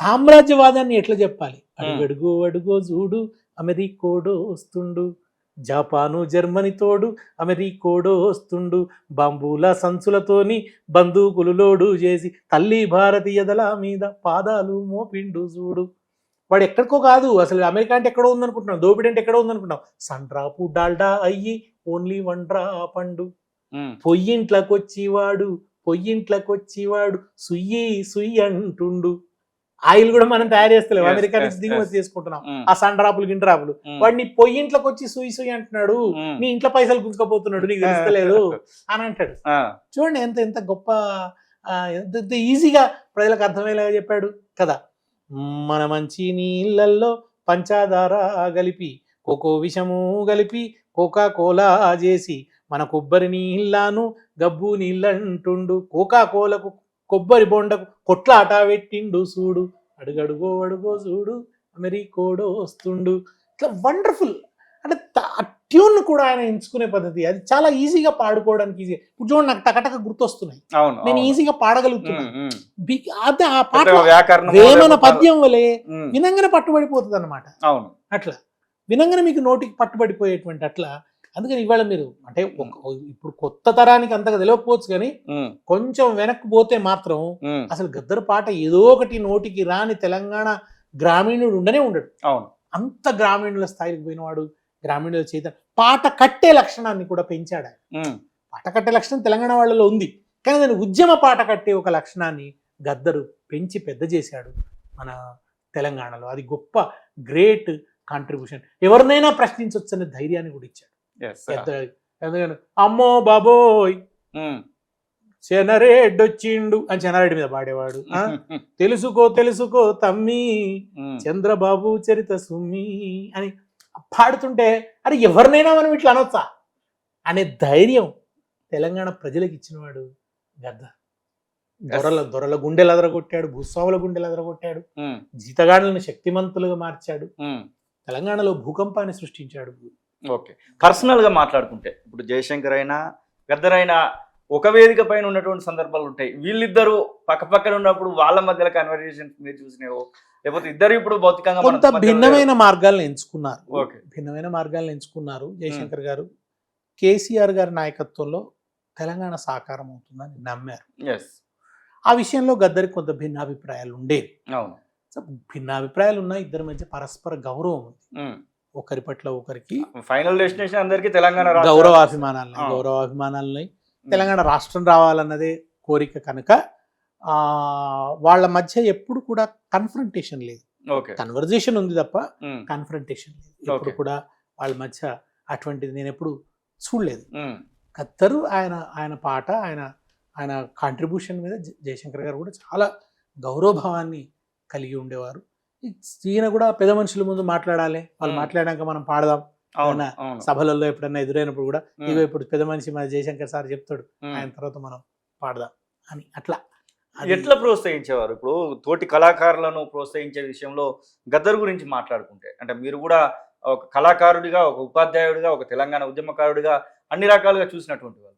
సామ్రాజ్యవాదాన్ని ఎట్లా చెప్పాలి, అడుగడుగో అడుగో చూడు అమెరికోడో వస్తుండు, జపాను జర్మనీ తోడు అమెరికోడో వస్తుండు, బాంబూల సంచులతోని బందూకులు లోడు చేసి తల్లి భారతీయదల మీద పాదాలు మోపిండు చూడు. వాడు ఎక్కడికో కాదు, అసలు అమెరికా అంటే ఎక్కడో ఉందనుకుంటున్నాం, దోపిడి అంటే ఎక్కడో ఉందనుకుంటాం. సండ్రాపు డాల్డా అయ్యి ఓన్లీ వన్ డ్రా పండు, పొయ్యింట్లకొచ్చివాడు సుయ్యి సుయ్యి అంటుండు. ఆయిల్ కూడా మనం తయారు చేస్తలేము, అమెరికా నుంచి దిగుమతి చేసుకుంటున్నాం ఆ సండ్రాపులు గిండ్రాపులు. వాడిని పొయ్యింట్లోకి వచ్చి సుయ్యి సుయ్యి అంటున్నాడు, నీ ఇంట్లో పైసలు గుంజుకపోతున్నాడు, నీకు తెలుస్తలేదు అని అంటాడు. చూడండి ఎంత ఎంత గొప్ప, ఎంత ఈజీగా ప్రజలకు అర్థమయ్యేలాగా చెప్పాడు కదా. మన మంచి నీళ్ళల్లో పంచదార కలిపి కోకో విషము కలిపి కోకా కోలా చేసి మన కొబ్బరి నీళ్ళను గబ్బు నీళ్ళంటుండు, కోకా కోలకు కొబ్బరి బొండకు కొట్లాట పెట్టిండు చూడు, అడుగడుగో అడుగో చూడు అమెరికోడో వస్తుండు. ఇట్లా వండర్ఫుల్. అంటే ట్యూన్ కూడా ఆయన ఎంచుకునే పద్ధతి అది చాలా ఈజీగా పాడుకోవడానికి ఈజీ. ఇప్పుడు చూడండి నాకు టకటక గుర్తొస్తున్నాయి, నేను ఈజీగా పాడగలుగుతున్నాను. అదే ఆ పాట వేమన పద్యం వలె వినంగానే పట్టుబడిపోతుంది అనమాట. అట్లా వినంగానే మీకు నోటికి పట్టుబడిపోయేటువంటి అట్లా. అందుకని ఇవాళ మీరు అంటే ఇప్పుడు కొత్త తరానికి అంతగా తెలియకపోవచ్చు కానీ కొంచెం వెనక్కి పోతే మాత్రం అసలు గద్దర్ పాట ఏదో ఒకటి నోటికి రాని తెలంగాణ గ్రామీణుడు ఉండనే ఉండడు. అంత గ్రామీణుల స్థాయికి పోయినవాడు, గ్రామీణుల చేత పాట కట్టే లక్షణాన్ని కూడా పెంచాడు ఆయన. పాట కట్టే లక్షణం తెలంగాణ వాళ్ళలో ఉంది, కానీ దాన్ని ఉద్యమ పాట కట్టే ఒక లక్షణాన్ని గద్దరు పెంచి పెద్ద చేశాడు మన తెలంగాణలో. అది గొప్ప గ్రేట్ కాంట్రిబ్యూషన్. ఎవరినైనా ప్రశ్నించవచ్చనే ధైర్యాన్ని కూడా ఇచ్చాడు. ఎందుకని అమ్మో బాబోయ్ చెనరేడ్డొచ్చిండు అని చెన్నారెడ్డి మీద పాడేవాడు. తెలుసుకో తెలుసుకో తమ్మి చంద్రబాబు చరిత సుమ్మి అని పాడుతుంటే అరే ఎవరినైనా మనం ఇట్లా అనొచ్చా అనే ధైర్యం తెలంగాణ ప్రజలకు ఇచ్చినవాడు గద్దర్. దొరల గుండెలు అదరగొట్టాడు, భూస్వాముల గుండెలు అదరగొట్టాడు, జీతగాడులను శక్తిమంతులుగా మార్చాడు, తెలంగాణలో భూకంపాన్ని సృష్టించాడు. ఓకే, పర్సనల్ గా మాట్లాడుకుంటే ఇప్పుడు జయశంకర్ అయినా గద్దర్ అయినా ఒక వేదిక పైన ఉన్నటువంటి సందర్భాలు ఉంటాయి. వీళ్ళిద్దరూ పక్కపక్కన ఉన్నప్పుడు వాళ్ళ మధ్యలో కన్వర్జేషన్ మీరు చూసినావో, లేకపోతే ఇద్దరు ఇప్పుడు భౌతికంగా కొంత భిన్నమైన మార్గాలను ఎంచుకున్నారు. భిన్నమైన మార్గాలను ఎంచుకున్నారు జయశంకర్ గారు. కేసీఆర్ గారి నాయకత్వంలో తెలంగాణ సాకారం అవుతుందని నమ్మారు. ఆ విషయంలో గద్దరికి కొంత భిన్నాభిప్రాయాలు ఉండేవి. భిన్నాభిప్రాయాలు ఉన్న ఇద్దరి మధ్య పరస్పర గౌరవం ఉంది, ఒకరి పట్ల ఒకరికి ఫైనల్ డెస్టినేషన్ అందరికి తెలంగాణ గౌరవాభిమానాలని తెలంగాణ రాష్ట్రం రావాలన్నదే కోరిక కనుక వాళ్ళ మధ్య ఎప్పుడు కూడా కన్ఫ్రంటేషన్ లేదు, కన్వర్జేషన్ ఉంది తప్ప కన్ఫ్రంటేషన్ లేదు. ఎప్పుడు కూడా వాళ్ళ మధ్య అటువంటిది నేను ఎప్పుడు చూడలేదు. గద్దరు ఆయన పాట ఆయన కాంట్రిబ్యూషన్ మీద జయశంకర్ గారు కూడా చాలా గౌరవభావాన్ని కలిగి ఉండేవారు. ఈయన కూడా పెద్ద మనుషుల ముందు మాట్లాడాలి, వాళ్ళు మాట్లాడాక మనం పాడదాం సభలలో ఎప్పుడన్నా ఎదురైనప్పుడు కూడా ఇగో ఇప్పుడు పెద్ద మనిషి మన జయశంకర్ సార్ చెప్తాడు, ఆయన తర్వాత మనం పాడదాం అని. అట్లా ఎట్లా ప్రోత్సహించేవారు? ఇప్పుడు తోటి కళాకారులను ప్రోత్సహించే విషయంలో గద్దర్ గురించి మాట్లాడుకుంటే, అంటే మీరు కూడా ఒక కళాకారుడిగా, ఒక ఉపాధ్యాయుడిగా, ఒక తెలంగాణ ఉద్యమకారుడిగా అన్ని రకాలుగా చూసినటువంటి వాళ్ళు,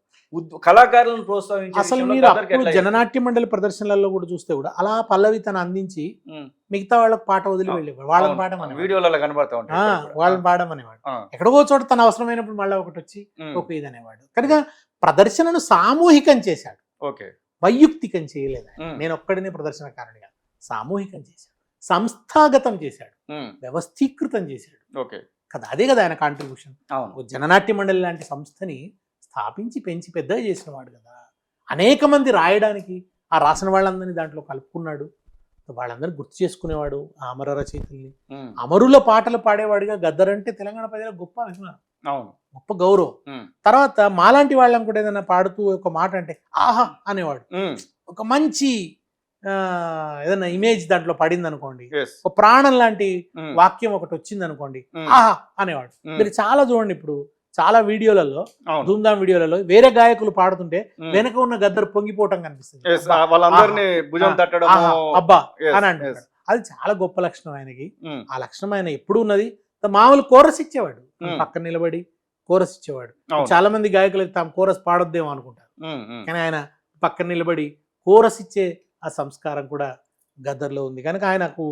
కళాకారులను ప్రోత్సహించే అసలు మీరు అప్పుడు జననాట్య మండలి ప్రదర్శనలలో కూడా చూస్తే కూడా అలా పల్లవి తను అందించి మిగతా వాళ్ళకి పాట వదిలి వెళ్ళేవాడు. వాళ్ళని పాడమని వీడియోలలో కనబడతా ఉంటాయి, వాళ్ళని పాడమనేవాడు. ఎక్కడికో చోట తన అవసరమైనప్పుడు మళ్ళీ ఒకటి వచ్చి ఒక ఇది అనేవాడు. కనుక ప్రదర్శనను సామూహికం చేశాడు, వైయుక్తికం చేయలేదు. నేను ఒక్కడినే ప్రదర్శనకారుడిగా సామూహికం చేశాడు, సంస్థాగతం చేశాడు, వ్యవస్థీకృతం చేశాడు కదా. అదే కదా ఆయన కాంట్రిబ్యూషన్. జననాట్య మండలి లాంటి సంస్థని స్థాపించి పెంచి పెద్దగా చేసిన వాడు కదా. అనేక మంది రాయడానికి ఆ రాసిన వాళ్ళందరినీ దాంట్లో కలుపుకున్నాడు, వాళ్ళందరినీ గుర్తు చేసుకునేవాడు. అమర రచయితల్ని, అమరుల పాటలు పాడేవాడిగా గద్దర్ అంటే తెలంగాణ ప్రజల గొప్ప అభిమానం, గొప్ప గౌరవం. తర్వాత మాలాంటి వాళ్ళని కూడా ఏదైనా పాడుతూ ఒక మాట అంటే ఆహా అనేవాడు. ఒక మంచి ఏదైనా ఇమేజ్ దాంట్లో పడింది అనుకోండి, ఒక ప్రాణం లాంటి వాక్యం ఒకటి వచ్చింది అనుకోండి, ఆహా అనేవాడు. మీరు చాలా చూడండి, ఇప్పుడు చాలా వీడియోలలో, ధూమ్ధామ్ వీడియోలలో వేరే గాయకులు పాడుతుంటే వెనక ఉన్న గద్దర్ పొంగిపోవటం కనిపిస్తుంది, అబ్బా అని అంటాడు. అది చాలా గొప్ప లక్షణం ఆయనకి. ఉమ్, ఆ లక్షణం ఆయన ఎప్పుడు ఉన్నది. మామూలు కోరస్ ఇచ్చేవాడు, ఉమ్. పక్కన నిలబడి కోరస్ ఇచ్చేవాడు. అవును. చాలా మంది గాయకులకు తాము కోరస్ పాడొద్దేమో అనుకుంటారు, ఉమ్, ఉమ్, కానీ ఆయన పక్కన నిలబడి కోరస్ ఇచ్చే ఆ సంస్కారం కూడా గద్దర్లో ఉంది. కనుక ఆయనకు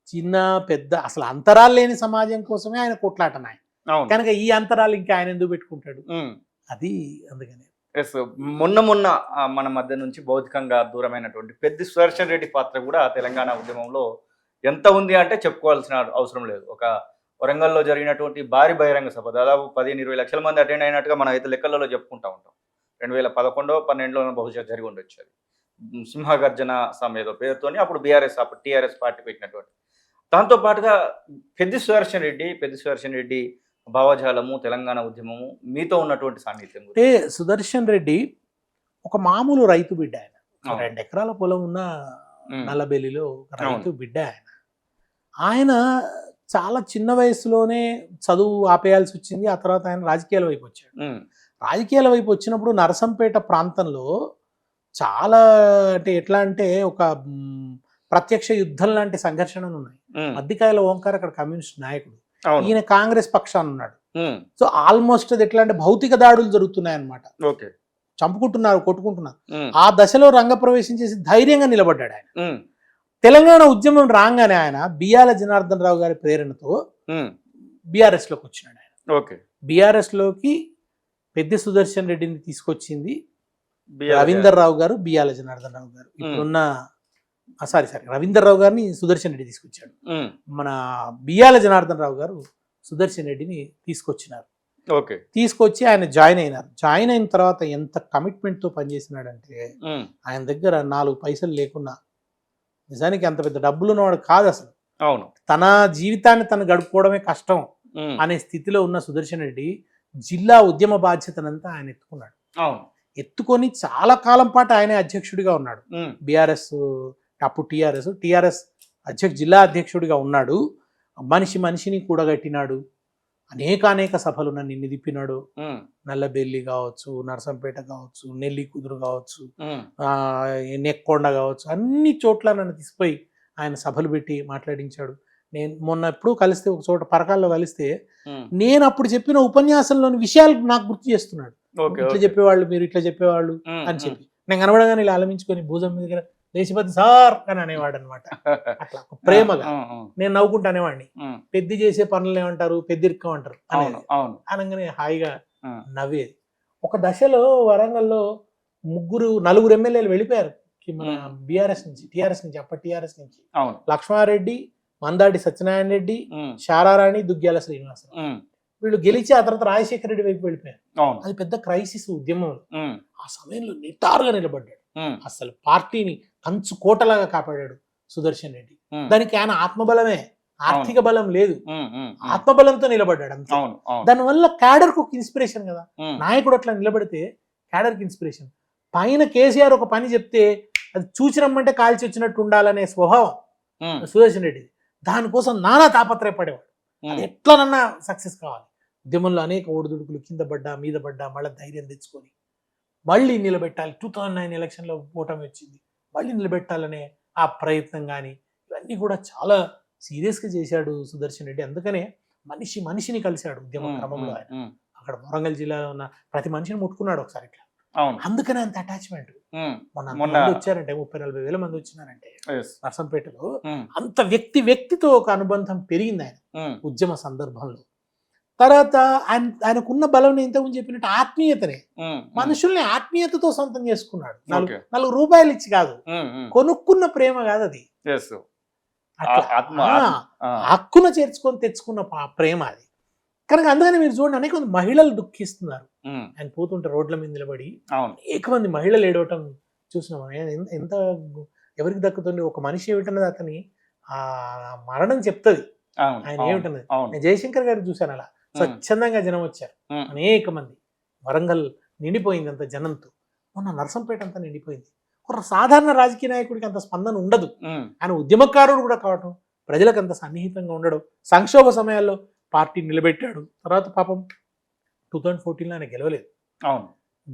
చిన్న పెద్ద అసలు అంతరాలు లేని సమాజం కోసమే ఆయన కొట్లాట నాయన. అవును. కనుక ఈ అంతరాలు ఇంకా ఆయన ఎందుకు పెట్టుకుంటాడు, ఉమ్. అది అందుకని. ఎస్, మొన్న మన మధ్య నుంచి భౌతికంగా దూరమైనటువంటి పెద్ది సుదర్శన్ రెడ్డి పాత్ర కూడా తెలంగాణ ఉద్యమంలో ఎంత ఉంది అంటే చెప్పుకోవాల్సిన అవసరం లేదు. ఒక వరంగల్లో జరిగినటువంటి భారీ బహిరంగ సభ, దాదాపు 15-20 లక్షల మంది అటెండ్ అయినట్టుగా మనం అయితే లెక్కలలో చెప్పుకుంటా ఉంటాం. 2011-12 బహుశా జరిగి ఉండొచ్చు అది. సింహగర్జన సభ ఏదో పేరుతోని అప్పుడు అప్పుడు టీఆర్ఎస్ పార్టీ పెట్టినటువంటి. దాంతో పాటుగా పెద్ది సుదర్శన్ రెడ్డి భావజాలము, తెలంగాణ ఉద్యమము, మీతో ఉన్నటువంటి సాన్నిధ్యం అంటే సుదర్శన్ రెడ్డి ఒక మామూలు రైతు బిడ్డ. ఆయన అవును. 2 ఎకరాల పొలం ఉన్న ఉమ్, నల్లబెల్లిలో ఒక రైతు అవును. బిడ్డ. ఆయన చాలా చిన్న వయసులోనే చదువు ఆపేయాల్సి వచ్చింది. ఆ తర్వాత ఆయన రాజకీయాల వైపు వచ్చాడు. ఉమ్, రాజకీయాల వైపు వచ్చినప్పుడు నరసంపేట ప్రాంతంలో చాలా అంటే ఎట్లా అంటే ఒక ప్రత్యక్ష యుద్ధం లాంటి సంఘర్షణలు ఉన్నాయి. ఉమ్, మధ్యకాయల ఓంకార్ అక్కడ కమ్యూనిస్ట్ నాయకుడు, అవును. ఈయన కాంగ్రెస్ పక్షాన ఉన్నాడు. ఉమ్, సో ఆల్మోస్ట్ అది ఎట్లా అంటే భౌతిక దాడులు జరుగుతున్నాయి అన్నమాట. ఓకే. చంపుకుంటున్నారు, కొట్టుకుంటున్నారు. ఉమ్, ఆ దశలో రంగప్రవేశం చేసి ధైర్యంగా నిలబడ్డాడు ఆయన. ఉమ్, తెలంగాణ ఉద్యమం రాగానే ఆయన బియ్యాల జనార్దన్ రావు గారి ప్రేరణతో ఉమ్, బీఆర్ఎస్ లోకి వచ్చినాడు. ఆయన ఓకే. బీఆర్ఎస్ లోకి పెద్ది సుదర్శన్ రెడ్డిని తీసుకొచ్చింది బిఆర్ రవీందర్ రావు గారు, బియ్యాల జనార్దన్ రావు గారు. ఇప్పుడున్న సారీ రవీందర్ రావు గారిని సుదర్శన్ రెడ్డి తీసుకొచ్చాడు. ఉమ్, మన బియ్యాల జనార్దన్ రావు గారు సుదర్శన్ రెడ్డిని తీసుకొచ్చినారు. ఓకే. తీసుకొచ్చి ఆయన జాయిన్ అయినారు. జాయిన్ అయిన తర్వాత ఎంత కమిట్మెంట్తో పనిచేసినాడంటే ఉమ్, ఆయన దగ్గర 4 పైసలు లేకున్నా, నిజానికి అంత పెద్ద డబ్బులు ఉన్నవాడు కాదు అసలు, అవును. తన జీవితాన్ని తను గడుపుకోవడమే కష్టం ఉమ్, అనే స్థితిలో ఉన్న సుదర్శన్ రెడ్డి జిల్లా ఉద్యమ బాధ్యతనంతా ఆయన ఎత్తుకున్నాడు. అవును. ఎత్తుకొని చాలా కాలం పాటు ఆయనే అధ్యక్షుడిగా ఉన్నాడు. ఉమ్, బీఆర్ఎస్ అప్పుడు టీఆర్ఎస్ జిల్లా అధ్యక్షుడిగా ఉన్నాడు. మనిషిని కూడగట్టినాడు. అనేక సభలు నన్ను నిదిపినాడు. ఉమ్, నల్లబెల్లి కావచ్చు, నరసంపేట కావచ్చు, నెల్లి కుదురు కావచ్చు, ఉమ్, నెక్కొండ కావచ్చు, అన్ని చోట్ల నన్ను తీసుకుపోయి ఆయన సభలు పెట్టి మాట్లాడించాడు. నేను మొన్న ఎప్పుడు కలిస్తే ఒక చోట పరకాల్లో కలిస్తే ఉమ్, నేను అప్పుడు చెప్పిన ఉపన్యాసంలోని విషయాలు నాకు గుర్తు చేస్తున్నాడు. ఓకే. ఇట్లా ఓకే. చెప్పేవాళ్ళు, మీరు ఇట్లా చెప్పేవాళ్ళు ఉమ్, అని చెప్పి నేను కనబడగానే ఇలా ఆలమించుకొని భుజం మీద దేశపతి సార్ అని అనేవాడు అనమాట. అట్లా ఒక ప్రేమగా ఉమ్, ఉమ్, నేను నవ్వుకుంటా అనేవాడిని. ఉమ్, పెద్ది చేసే పనులు ఏమంటారు, పెద్దిరిక్కం అంటారు అవును. అనేది. అవును. అనగానే హాయిగా ఉమ్, నవ్వేది. ఒక దశలో వరంగల్లో 4 ఎమ్మెల్యేలు వెళ్ళిపోయారు మన బీఆర్ఎస్ నుంచి, టీఆర్ఎస్ నుంచి. అవును. లక్ష్మారెడ్డి, మందాడి సత్యనారాయణ రెడ్డి, ఉమ్, శారారాణి, దుగ్గ్యాల శ్రీనివాసరావు, ఉమ్, వీళ్ళు గెలిచి ఆ తర్వాత రాజశేఖర రెడ్డి వైపు వెళ్ళిపోయారు. అవును. అది పెద్ద క్రైసిస్ ఉద్యమం. ఉమ్, ఆ సమయంలో నిటారుగా నిలబడ్డాడు. ఉమ్, అసలు పార్టీని కంచు కోటలాగా కాపాడాడు సుదర్శన్ రెడ్డి. ఉమ్, దానికి ఆయన ఆత్మబలమే, ఆర్థిక బలం లేదు, ఉమ్, ఉమ్, ఉమ్, ఆత్మబలంతో నిలబడ్డాడు అంతే. అవును. అవును. దానివల్ల క్యాడర్కు ఒక ఇన్స్పిరేషన్ కదా. ఉమ్, నాయకుడు అట్లా నిలబడితే క్యాడర్కి ఇన్స్పిరేషన్. పైన కేసీఆర్ ఒక పని చెప్తే అది చూచి రమ్మంటే కాల్చి వచ్చినట్టు ఉండాలనే స్వభావం ఉమ్, సుదర్శన్ రెడ్డిది. దానికోసం నానా తాపత్రయపడేవాడు. ఉమ్, అది ఎట్లనన్నా సక్సెస్ కావాలి. ఉద్యమంలో అనేక ఒడిదుడుకులు, కింద పడ్డా మీద పడ్డా మళ్ళీ ధైర్యం తెచ్చుకొని మళ్ళీ నిలబెట్టాలి. 2009 ఎలక్షన్లో ఓటమి వచ్చింది, మళ్ళీ నిలబెట్టాలనే ఆ ప్రయత్నం కానీ ఇవన్నీ కూడా చాలా సీరియస్గా చేశాడు సుదర్శన్ రెడ్డి. అందుకనే మనిషిని కలిశాడు ఉద్యమ క్రమంలో. ఆయన ఉమ్, అక్కడ వరంగల్ జిల్లాలో ఉన్న ప్రతి మనిషిని ముట్టుకున్నాడు ఒకసారి ఇట్లా. అవును. అందుకనే అంత అటాచ్మెంట్. ఉమ్, మొన్న మొన్న వచ్చారంటే 30-40 వేల మంది వచ్చినారంటే yes. నర్సంపేటలో. ఉమ్, అంత వ్యక్తితో ఒక అనుబంధం పెరిగింది ఆయన ఉమ్, ఉద్యమ సందర్భంలో. తర్వాత ఆయనకున్న బలం ఇంతకుముందు చెప్పినట్టు ఆత్మీయతనే, ఉమ్, మనుషుల్ని ఆత్మీయతతో సొంతం చేసుకున్నాడు. ఓకే. 4 రూపాయలు ఇచ్చి కాదు, ఉమ్, ఉమ్, కొనుక్కున్న ప్రేమ కాదు అది. yes. అట్లా ఆత్మ హక్కున చేర్చుకొని తెచ్చుకున్న ప్రేమ అది. కనుక అందుకని మీరు చూడండి, అనేక మంది మహిళలు దుఃఖిస్తున్నారు ఉమ్, ఆయన పోతుంటే రోడ్ల మీద నిలబడి. అవును. అనేక మంది మహిళలు ఏడవటం చూసినాం. ఎంత ఎవరికి దక్కుతుంది, ఒక మనిషి ఏమిటన్నది అతని ఆ మరణం చెప్తుంది అవును. ఆయన అవును. ఏమిటన్నది. అవును. నేను జయశంకర్ గారికి చూశాను, అలా స్వచ్ఛందంగా జనం వచ్చారు ఉమ్, అనేక మంది. వరంగల్ నిండిపోయింది అంత జనంతో. మొన్న నర్సంపేట అంతా నిండిపోయింది. ఒక సాధారణ రాజకీయ నాయకుడికి అంత స్పందన ఉండదు. ఉమ్, ఆయన ఉద్యమకారుడు కూడా కావటం, ప్రజలకు అంత సన్నిహితంగా ఉండడం, సంక్షోభ సమయాల్లో పార్టీ నిలబెట్టాడు. తర్వాత పాపం 2014లో ఆయన గెలవలేదు. అవును.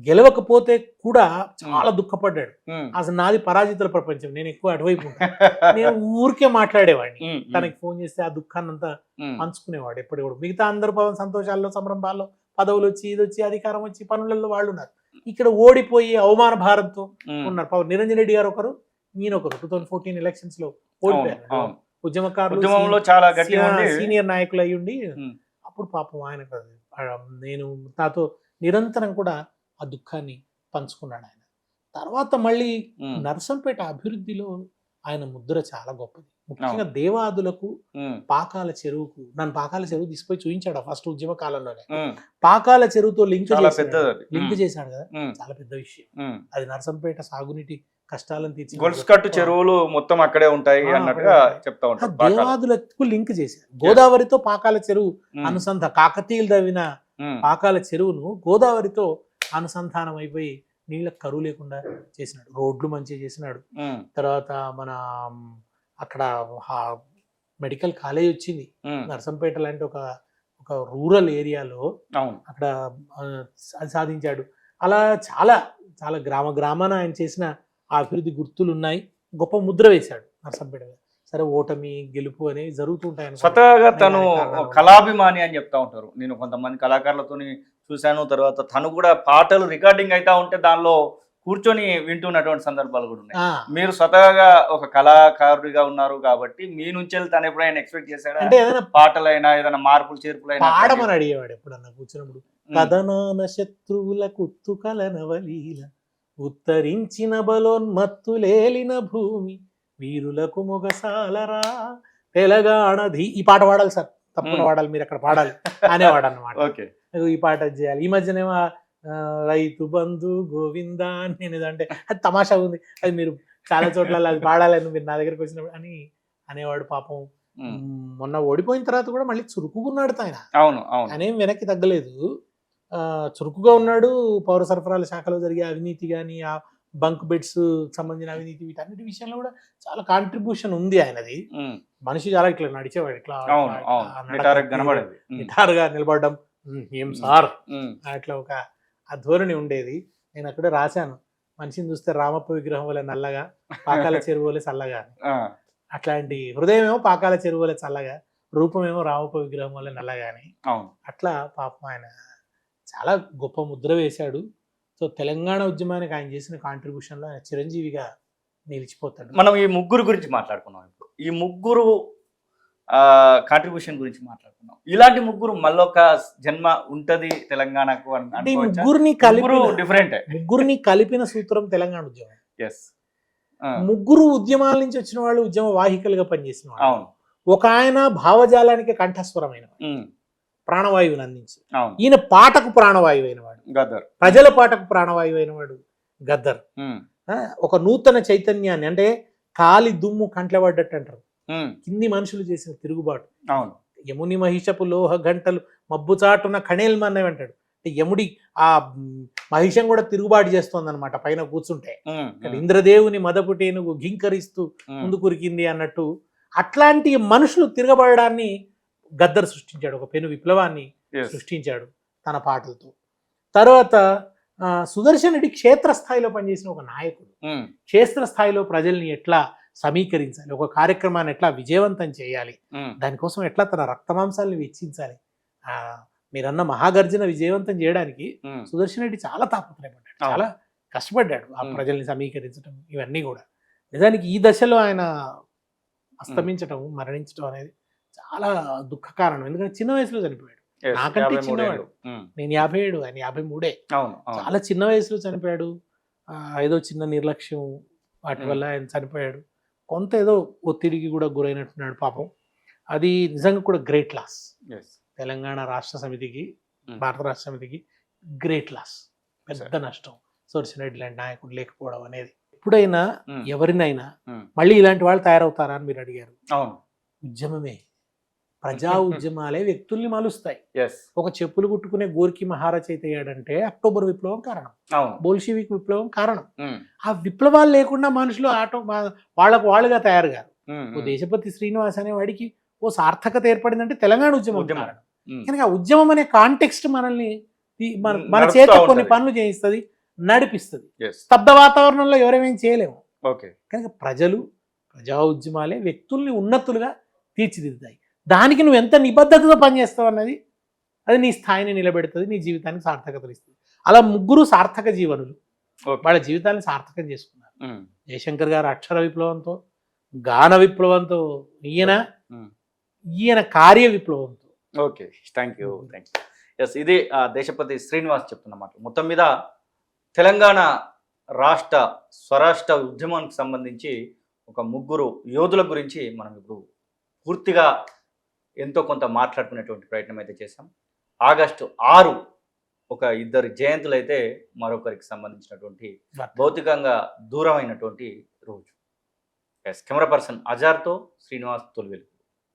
గెలవకపోతే కూడా చాలా దుఃఖపడ్డాడు. అసలు నాది పరాజితుల ప్రపంచం, నేను ఎక్కువ అటువైపు ఉంటాను. నేను ఊరికే మాట్లాడేవాడిని, తనకి ఫోన్ చేస్తే ఆ దుఃఖాన్ని అంతా పంచుకునేవాడు ఎప్పుడు కూడా. మిగతా అందరూ సంతోషాల్లో సంరంభాల్లో పదవులు వచ్చి ఇది వచ్చి అధికారం వచ్చి పనులలో వాళ్ళు ఉన్నారు. ఇక్కడ ఓడిపోయి అవమాన భారంతో ఉన్నారు. నిరంజన్ రెడ్డి గారు ఒకరు, ఈయనొకరు 2014 ఎలక్షన్స్ లో ఓడిపోయారు. ఉద్యమకారులు చాలా సీనియర్ నాయకులు అయ్యుండి అప్పుడు పాపం ఆయన నేను నాతో నిరంతరం కూడా ఆ దుఃఖాన్ని పంచుకున్నాడు ఆయన. తర్వాత మళ్ళీ నర్సంపేట అభివృద్ధిలో ఆయన ముద్ర చాలా గొప్పది. ముఖ్యంగా దేవాదులకు పాకాల చెరువుకు, నన్ను పాకాల చెరువు తీసుకుపోయి చూపించాడు ఫస్ట్ ఉద్యమ కాలంలోనే. పాకాల చెరువుతో లింక్ చేశాడు కదా, చాలా పెద్ద విషయం అది. నర్సంపేట సాగునీటి కష్టాలను తీర్చి గొలుసుకట్టు చెరువులు మొత్తం అక్కడే ఉంటాయి అన్నట్టుగా చెప్తా ఉంటారు. దేవాదులకు లింక్ చేశారు. గోదావరితో పాకాల చెరువు కాకతీయులు తవ్విన పాకాల చెరువును గోదావరితో అనుసంధానం అయిపోయి నీళ్ళకి కరువు లేకుండా చేసినాడు. రోడ్లు మంచిగా చేసినాడు. తర్వాత మన అక్కడ మెడికల్ కాలేజ్ వచ్చింది నర్సంపేట లాంటి ఒక రూరల్ ఏరియాలో, అక్కడ అది సాధించాడు. అలా చాలా చాలా గ్రామాన ఆయన చేసిన ఆ అభివృద్ధి గుర్తులు ఉన్నాయి. గొప్ప ముద్ర వేశాడు నర్సంపేట. సరే, ఓటమి గెలుపు అనేవి జరుగుతుంటాయి. స్వతహాగా తను కళాభిమాని అని చెప్తా ఉంటారు. నేను కొంతమంది కళాకారులతో చూశాను. తర్వాత తను కూడా పాటలు రికార్డింగ్ అవుతా ఉంటే దానిలో కూర్చొని వింటున్నటువంటి సందర్భాలు కూడా ఉన్నాయి. మీరు స్వతహాగా ఒక కళాకారుడిగా ఉన్నారు కాబట్టి మీ నుంచి తను ఎప్పుడైనా ఎక్స్పెక్ట్ చేశాడు అంటే ఏదైనా పాటలైనా ఏదైనా మార్పులు చేర్పులైనా పాడమని అడిగేవాడు ఎప్పుడన్నా కూర్చున్నప్పుడు. కథనాన శత్రువుల కుత్తుకలనవలీల ఉత్తరించిన బలోన్మత్తులేలిన భూమి వీరులకు మొగసాలరా తెలంగాణ ఈ పాట పాడాలి సార్, తప్పకుండా పాడాలి, మీరు అక్కడ పాడాలి అనేవాడు అన్నమాట. ఈ పాట చేయాలి. ఈ మధ్యనేమో రైతు బంధు గోవింద అని నేను అంటే అది తమాషా ఉంది, అది మీరు చాలా చోట్ల అది పాడాలని మీరు నా దగ్గరికి వచ్చినప్పుడు అని అనేవాడు. పాపం మొన్న ఓడిపోయిన తర్వాత కూడా మళ్ళీ చురుకున్నాడు ఆయన. ఆయనేం వెనక్కి తగ్గలేదు, చురుకుగా ఉన్నాడు. పౌర సరఫరాల శాఖలో జరిగే అవినీతి కానీ, ఆ బంక్ బెడ్స్ సంబంధించిన అవినీతి, వీటన్నిటి విషయంలో కూడా చాలా కాంట్రిబ్యూషన్ ఉంది ఆయనది. మనిషి చాలా ఇట్లా నడిచేవాడు, ఇట్లా నిటారుగా నిలబడడం, ఏం సార్ అట్లా ఒక ఆ ధోరణి ఉండేది. నేను అక్కడే రాశాను, మనిషిని చూస్తే రామప్ప విగ్రహం వల్ల నల్లగా, పాకాల చెరువు వల్ల చల్లగా. అట్లాంటి హృదయం ఏమో పాకాల చెరువు వల్ల చల్లగా, రూపమేమో రామప్ప విగ్రహం వల్ల నల్లగాని. అట్లా పాపం ఆయన చాలా గొప్ప ముద్ర వేశాడు. సో తెలంగాణ ఉద్యమానికి ఆయన చేసిన కాంట్రిబ్యూషన్లో ఆయన చిరంజీవిగా నిలిచిపోతాడు. మనం ఈ ముగ్గురు గురించి మాట్లాడుకున్నాం. ఇప్పుడు ఈ ముగ్గురు కాంట్రిబ్యూషన్ గురించి మాట్లాడుకున్నాం. ఇలాంటి ముగ్గురు మళ్ళొక జన్మ ఉంటది తెలంగాణకు అంటే ముగ్గురిని కలిపిన సూత్రం తెలంగాణ ఉద్యమం. ముగ్గురు ఉద్యమాల నుంచి వచ్చిన వాళ్ళు ఉద్యమ వాహికలుగా పనిచేసిన వాళ్ళు. ఒక ఆయన భావజాలానికి కంఠస్వరమైన ప్రాణవాయువుని అందించి, ఈయన పాటకు ప్రాణవాయువు అయిన వాడు గద్దర్, ప్రజల పాటకు ప్రాణవాయువు అయిన వాడు గద్దర్. ఒక నూతన చైతన్యాన్ని, అంటే కాలి దుమ్ము కంట్లబడ్డట్టు అంటారు, కింది మనుషులు చేసిన తిరుగుబాటు. యముని మహిషపు లోహ గంటలు మబ్బు చాటున కణేల్మన్నవి అంటాడు. అంటే యముడి ఆ మహిషం కూడా తిరుగుబాటు చేస్తోంది అనమాట పైన కూర్చుంటే. ఇంద్రదేవుని మదపుటేనుగు ఘింకరిస్తూ ముందు కురికింది అన్నట్టు అట్లాంటి మనుషులు తిరగబడడాన్ని గద్దర్ సృష్టించాడు. ఒక పెను విప్లవాన్ని సృష్టించాడు తన పాటలతో. తర్వాత సుదర్శన్ రెడ్డి క్షేత్రస్థాయిలో పనిచేసిన ఒక నాయకుడు. క్షేత్రస్థాయిలో ప్రజల్ని ఎట్లా సమీకరించాలి, ఒక కార్యక్రమాన్ని ఎట్లా విజయవంతం చేయాలి, దానికోసం ఎట్లా తన రక్తమాంసాలని వెచ్చించాలి. మీరన్న మహాగర్జన విజయవంతం చేయడానికి సుదర్శన్ రెడ్డి చాలా తాపత్రయపడ్డాడు, చాలా కష్టపడ్డాడు ఆ ప్రజల్ని సమీకరించడం. ఇవన్నీ కూడా నిజానికి ఈ దశలో ఆయన అస్తమించడం, మరణించడం అనేది చాలా దుఃఖ కారణం. ఎందుకంటే చిన్న వయసులో చనిపోయాడు, నాకంటే చిన్నవాడు. నేను 57, ఆయన 53. చాలా చిన్న వయసులో చనిపోయాడు. ఏదో చిన్న నిర్లక్ష్యం వాటి వల్ల ఆయన చనిపోయాడు. కొంత ఏదో ఒత్తిడికి కూడా గురైనట్టున్నాడు పాపం. అది నిజంగా కూడా గ్రేట్ లాస్. తెలంగాణ రాష్ట్ర సమితికి, భారత రాష్ట్ర సమితికి గ్రేట్ లాస్, పెద్ద నష్టం. సుదర్శన్ రెడ్డి లాంటి నాయకుడు లేకపోవడం అనేది. ఎప్పుడైనా ఎవరినైనా మళ్ళీ ఇలాంటి వాళ్ళు తయారవుతారా అని మీరు అడిగారు. ఉద్యమమే, ప్రజా ఉద్యమాలే వ్యక్తుల్ని మలుస్తాయి. ఒక చెప్పులు కుట్టుకునే గోర్కి మహారచయిత అయ్యాడంటే అక్టోబర్ విప్లవం కారణం, బోల్షివిక్ విప్లవం కారణం. ఆ విప్లవాలు లేకుండా మనుషులు వాళ్ళకు వాళ్ళుగా తయారు గారు. ఓ దేశపతి శ్రీనివాస్ అనే వాడికి ఓ సార్థకత ఏర్పడిందంటే తెలంగాణ ఉద్యమం కారణం. కనుక ఆ ఉద్యమం అనే కాంటెక్స్ట్ మనల్ని మన నడుపుతా చేత కొన్ని ఉంటది. పనులు చేయిస్తుంది, నడిపిస్తుంది. Yes. స్తబ్ద వాతావరణంలో ఎవరేమేం చేయలేము. ఓకే. కనుక ప్రజా ఉద్యమాలే వ్యక్తుల్ని ఉన్నతులుగా తీర్చిదిద్దాయి. దానికి నువ్వు ఎంత నిబద్ధతతో పనిచేస్తావు అన్నది అది నీ స్థాయిని నిలబెడుతుంది, నీ జీవితానికి సార్థకతలు ఇస్తుంది. అలా ముగ్గురు సార్థక జీవనులు ఓకే. వాళ్ళ జీవితాన్ని సార్థకం చేసుకున్నారు. ఉమ్. జయశంకర్ గారు అక్షర విప్లవంతో, గాన విప్లవంతో, ఈయన కార్య విప్లవంతో. Okay, thank you. ఎస్, ఇది దేశపతి శ్రీనివాస్ చెప్తున్నమాట. మొత్తం మీద తెలంగాణ రాష్ట్ర స్వరాష్ట్ర ఉద్యమానికి సంబంధించి ఒక ముగ్గురు యోధుల గురించి మనం ఇప్పుడు పూర్తిగా ఎంతో కొంత మాట్లాడుకునేటువంటి ప్రయత్నం అయితే చేశాం. ఆగస్టు 6 ఒక ఇద్దరు జయంతులు అయితే మరొకరికి సంబంధించినటువంటి భౌతికంగా దూరమైనటువంటి రోజు. ఎస్, కెమెరా పర్సన్ అజార్తో శ్రీనివాస్ తొలివెలు.